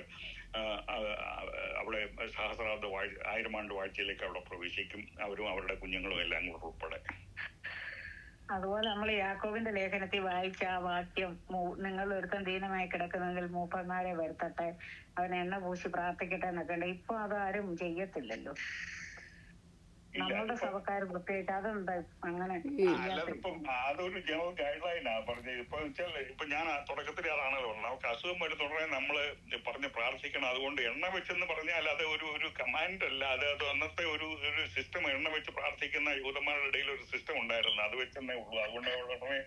അവിടെ സഹസ്രാബ്ദ 1000 ആണ്ട് വാഴ്ചയിലേക്ക് അവിടെ പ്രവേശിക്കും. അവരും അവരുടെ കുഞ്ഞുങ്ങളും എല്ലാം കൂടെ ഉൾപ്പെടെ. അതുപോലെ നമ്മൾ യാക്കോബിന്റെ ലേഖനത്തിൽ വായിച്ച ആ വാക്യം, നിങ്ങൾ ഒരുത്തൻ ദീനമായി കിടക്കുന്നെങ്കിൽ മൂപ്പന്മാരെ വരുത്തട്ടെ, അവൻ എണ്ണ പൂശി പ്രാർത്ഥിക്കട്ടെ എന്നൊക്കെ ഉണ്ട്. ഇപ്പൊ അതാരും ചെയ്യത്തില്ലല്ലോ, നമ്മളുടെ സഭക്കാർ പ്രത്യേകിച്ച്. അതെന്താ അങ്ങനെ? ഇപ്പം അതൊരു ജനറൽ ഗൈഡ് ലൈനാ പറഞ്ഞത്. ഇപ്പൊ വെച്ചാൽ ഇപ്പൊ ഞാൻ തുടക്കത്തിൽ അതാണല്ലോ, നമുക്ക് അസുഖം വരുന്നുടനെ നമ്മള് പറഞ്ഞ് പ്രാർത്ഥിക്കണം. അതുകൊണ്ട് എണ്ണ വെച്ചെന്ന് പറഞ്ഞാൽ അത് ഒരു കമാൻഡ് അല്ല, അത് അന്നത്തെ ഒരു സിസ്റ്റം. എണ്ണ വെച്ച് പ്രാർത്ഥിക്കുന്ന യൂതന്മാരുടെ ഇടയിൽ ഒരു സിസ്റ്റം ഉണ്ടായിരുന്നു, അത് വെച്ചെന്നേ ഉള്ളൂ. അതുകൊണ്ട് ഉടനെ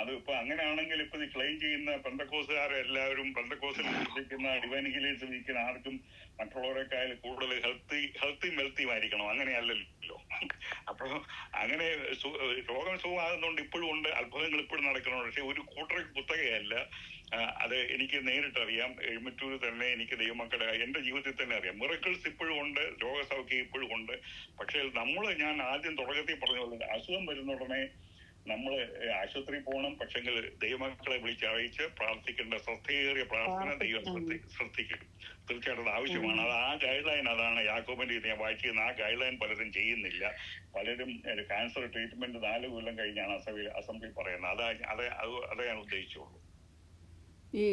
അത് ഇപ്പൊ അങ്ങനെയാണെങ്കിൽ ഇപ്പൊ ഇത് ക്ലെയിം ചെയ്യുന്ന പെന്തക്കോസുകാരെ എല്ലാവരും പെന്തക്കോസിൽ വിശ്വസിക്കുന്ന ഡിവൈൻ ഹീലിംഗ് ശ്രമിക്കുന്ന ആർക്കും മറ്റുള്ളവരെക്കാൾ കൂടുതൽ ഹെൽത്തിയും വെൽത്തിയും ആയിരിക്കണം. അങ്ങനെയല്ലല്ലോ. അപ്പൊ അങ്ങനെ രോഗം സുഖമാകുന്നതുകൊണ്ട് ഇപ്പോഴും ഉണ്ട്, അത്ഭുതങ്ങൾ ഇപ്പോഴും നടക്കുന്നുണ്ട്. പക്ഷെ ഒരു കൂട്ടർ കുത്തകയല്ല. അത് എനിക്ക് നേരിട്ടറിയാം. എഴുമറ്റൂര് തന്നെ എനിക്ക് ദൈവമക്കളുടെ എന്റെ ജീവിതത്തിൽ തന്നെ അറിയാം. മിറക്കിൾസ് ഇപ്പോഴും ഉണ്ട്, രോഗസൗഖ്യം ഇപ്പോഴും ഉണ്ട്. പക്ഷെ ഞാൻ ആദ്യം തുടക്കത്തിൽ പറഞ്ഞ പോലെ അസുഖം വരുന്ന ഉടനെ നമ്മള് ആശുപത്രിയിൽ പോകണം. പക്ഷെങ്കിൽ ദൈവമക്കളെ വിളിച്ചറിയിച്ച് പ്രാർത്ഥിക്കേണ്ട ശ്രദ്ധയേറിയ പ്രാർത്ഥന ദൈവം ശ്രദ്ധിക്കും. തീർച്ചയായിട്ടും ആവശ്യമാണ്. അത് ആ ഗൈഡ് ലൈൻ, അതാണ് യാക്കോബിന്റെ ഞാൻ വായിച്ചിരുന്ന ആ ഗൈഡ് ലൈൻ പലരും ചെയ്യുന്നില്ല. പലരും ക്യാൻസർ ട്രീറ്റ്മെന്റ് 4 കൊല്ലം കഴിഞ്ഞാണ് അസംബ്ലി പറയുന്നത്. അതേ ഞാൻ ഉദ്ദേശിച്ചുള്ളൂ. ഈ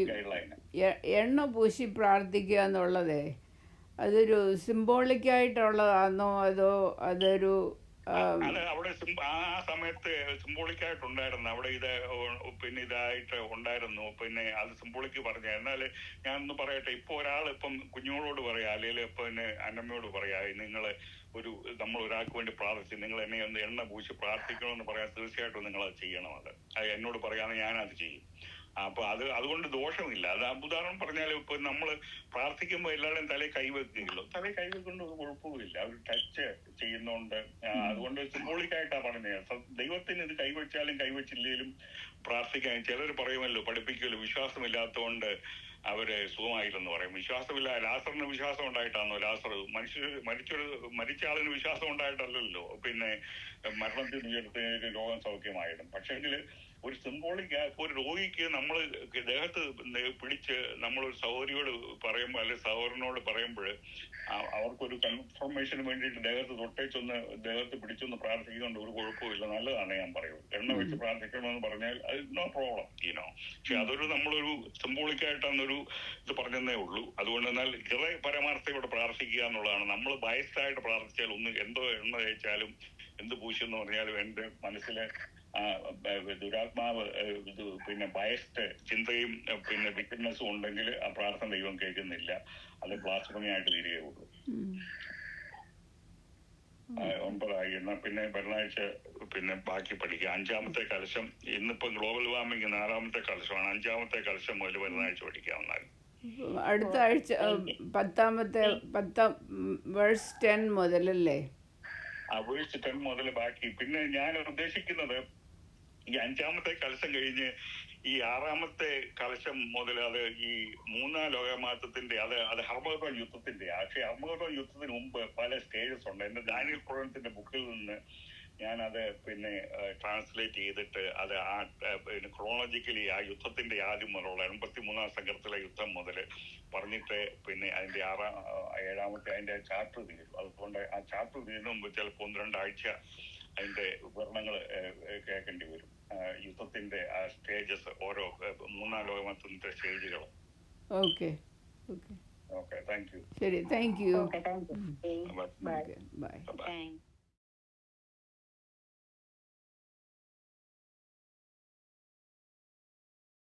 എണ്ണ പൂശി പ്രാർത്ഥിക്കുക എന്നുള്ളതേ അതൊരു സിംബോളിക്കായിട്ടുള്ളതാണോ അതോ അതൊരു അത് അവിടെ ആ സമയത്ത് സിംബോളിക്കായിട്ടുണ്ടായിരുന്നു. അവിടെ ഇതായിട്ട് ഉണ്ടായിരുന്നു. പിന്നെ അത് സിംബോളിക്ക് പറഞ്ഞ. എന്നാൽ ഞാനൊന്ന് പറയട്ടെ, ഇപ്പൊ ഒരാൾ ഇപ്പം കുഞ്ഞുങ്ങളോട് പറയാ, അല്ലെങ്കിൽ പിന്നെ അന്നമ്മയോട് പറയാ, നമ്മൾ ഒരാൾക്ക് വേണ്ടി പ്രാർത്ഥിച്ചു, നിങ്ങൾ എന്നെ ഒന്ന് എണ്ണ പൂശി പ്രാർത്ഥിക്കണമെന്ന് പറയാൻ തീർച്ചയായിട്ടും നിങ്ങൾ അത് ചെയ്യണം. അത് എന്നോട് പറയാമെന്ന് ഞാനത് ചെയ്യും. അപ്പൊ അതുകൊണ്ട് ദോഷമില്ല. അത് ഉദാഹരണം പറഞ്ഞാൽ ഇപ്പൊ നമ്മള് പ്രാർത്ഥിക്കുമ്പോ എല്ലാവരുടെയും തലയിൽ കൈവെക്കുകയുള്ളൂ. തലയിൽ കൈവെക്കൊണ്ട് ഒരു കുഴപ്പമില്ല, അവർ ടച്ച് ചെയ്യുന്നോണ്ട്. അതുകൊണ്ട് സിംബോളിക്കായിട്ടാ പറഞ്ഞത്. ദൈവത്തിന് ഇത് കൈവച്ചാലും കൈവച്ചില്ലേലും പ്രാർത്ഥിക്കാൻ. ചിലർ പറയുമല്ലോ, പഠിപ്പിക്കുമല്ലോ, വിശ്വാസമില്ലാത്തതുകൊണ്ട് അവര് സുഖമായില്ലെന്ന് പറയും. ലാസറിന് വിശ്വാസം ഉണ്ടായിട്ടാണോ? മരിച്ച ആളിന് വിശ്വാസം ഉണ്ടായിട്ടല്ലല്ലോ പിന്നെ മരണത്തിൽ ഉയർത്തി രോഗം സൗഖ്യമായിരുന്നു. പക്ഷെങ്കിൽ ഒരു സിംബോളിക് ഒരു രോഗിക്ക് നമ്മൾ ദേഹത്ത് പിടിച്ച് നമ്മളൊരു സഹോദരിയോട് പറയുമ്പോൾ അല്ലെങ്കിൽ സഹോദരനോട് പറയുമ്പോൾ അവർക്കൊരു കൺഫർമേഷന് വേണ്ടിയിട്ട് ദേഹത്ത് തൊട്ടേച്ചൊന്ന് ദേഹത്ത് പിടിച്ചൊന്ന് പ്രാർത്ഥിക്കുന്നുണ്ട്, ഒരു കുഴപ്പമില്ല, നല്ലതാണ് ഞാൻ പറയുള്ളൂ. എണ്ണ വെച്ച് പ്രാർത്ഥിക്കണമെന്ന് പറഞ്ഞാൽ അത് നോ പ്രോബ്ലം, പക്ഷെ അതൊരു നമ്മളൊരു സിംബോളിക്കായിട്ടാണെന്നൊരു ഇത് പറഞ്ഞതേ ഉള്ളൂ. അതുകൊണ്ട് എന്നാൽ പരമാർത്ഥയോടെ പ്രാർത്ഥിക്കുക എന്നുള്ളതാണ്. നമ്മൾ ബയസ്ഡായിട്ട് പ്രാർത്ഥിച്ചാൽ എന്തോ എണ്ണ തേച്ചാലും എന്ത് പൂശെന്ന് പറഞ്ഞാലും എന്റെ മനസ്സിലെ ദുരാത്മാവ് പിന്നെ ബയസ്ഡ് ചിന്തയും പിന്നെ വിക്ടനെസ്സും ഉണ്ടെങ്കിൽ ആ പ്രാർത്ഥന ദൈവം കേൾക്കുന്നില്ല. അത് ബ്ലാസ്ഫെമിയായിട്ട് തീരുകയുള്ളൂ. 9 എന്നാ പിന്നെ ബുധനാഴ്ച പിന്നെ ബാക്കി പഠിക്കുക. 5-ാമത്തെ കലശം ഇന്നിപ്പോ ഗ്ലോബൽ വാർമിംഗ് 4-ാമത്തെ കലശമാണ്. 5-ാമത്തെ കലശം മുതൽ ബുധനാഴ്ച പഠിക്കാവുന്നതാണ്. അടുത്ത ആഴ്ച 10 വേഴ്സ് 10 മുതലല്ലേ? വേഴ്സ് 10 മുതൽ ബാക്കി. പിന്നെ ഞാൻ ഉദ്ദേശിക്കുന്നത് ഈ 5-ാമത്തെ കലശം കഴിഞ്ഞ് ഈ 6-ാമത്തെ കലശം മുതൽ അത് ഈ 3-ാം ലോകമഹായുദ്ധത്തിന്റെ അത് ഹർമഗദോൻ യുദ്ധത്തിന്റെ. പക്ഷേ ഹർമഗദോൻ യുദ്ധത്തിന് മുമ്പ് പല സ്റ്റേജസ് ഉണ്ട്. എന്റെ ഡാനിയൽ പ്രവചനത്തിന്റെ ബുക്കിൽ നിന്ന് ഞാനത് പിന്നെ ട്രാൻസ്ലേറ്റ് ചെയ്തിട്ട് അത് പിന്നെ ക്രോളജിക്കലി ആ യുദ്ധത്തിന്റെ ആദ്യം മുതലുള്ള 83-ാം സംഘത്തിലെ യുദ്ധം മുതൽ പറഞ്ഞിട്ട് പിന്നെ അതിന്റെ 7-ാമത്തെ അതിന്റെ ചാപ്റ്റർ തീരും. അതുകൊണ്ട് ആ ചാപ്റ്റർ തീരുന്ന മുമ്പ് ചിലപ്പോൾ 1-2 ആഴ്ച അതിന്റെ വിവരണങ്ങൾ കേൾക്കേണ്ടി വരും. യുദ്ധത്തിന്റെ ആ സ്റ്റേജസ്, ഓരോ 3-ാം ലോകമഹായുദ്ധത്തിന്റെ സ്റ്റേജുകൾ. Okay thank you. ശരി, thank you. Okay, thank you. Bye. Thank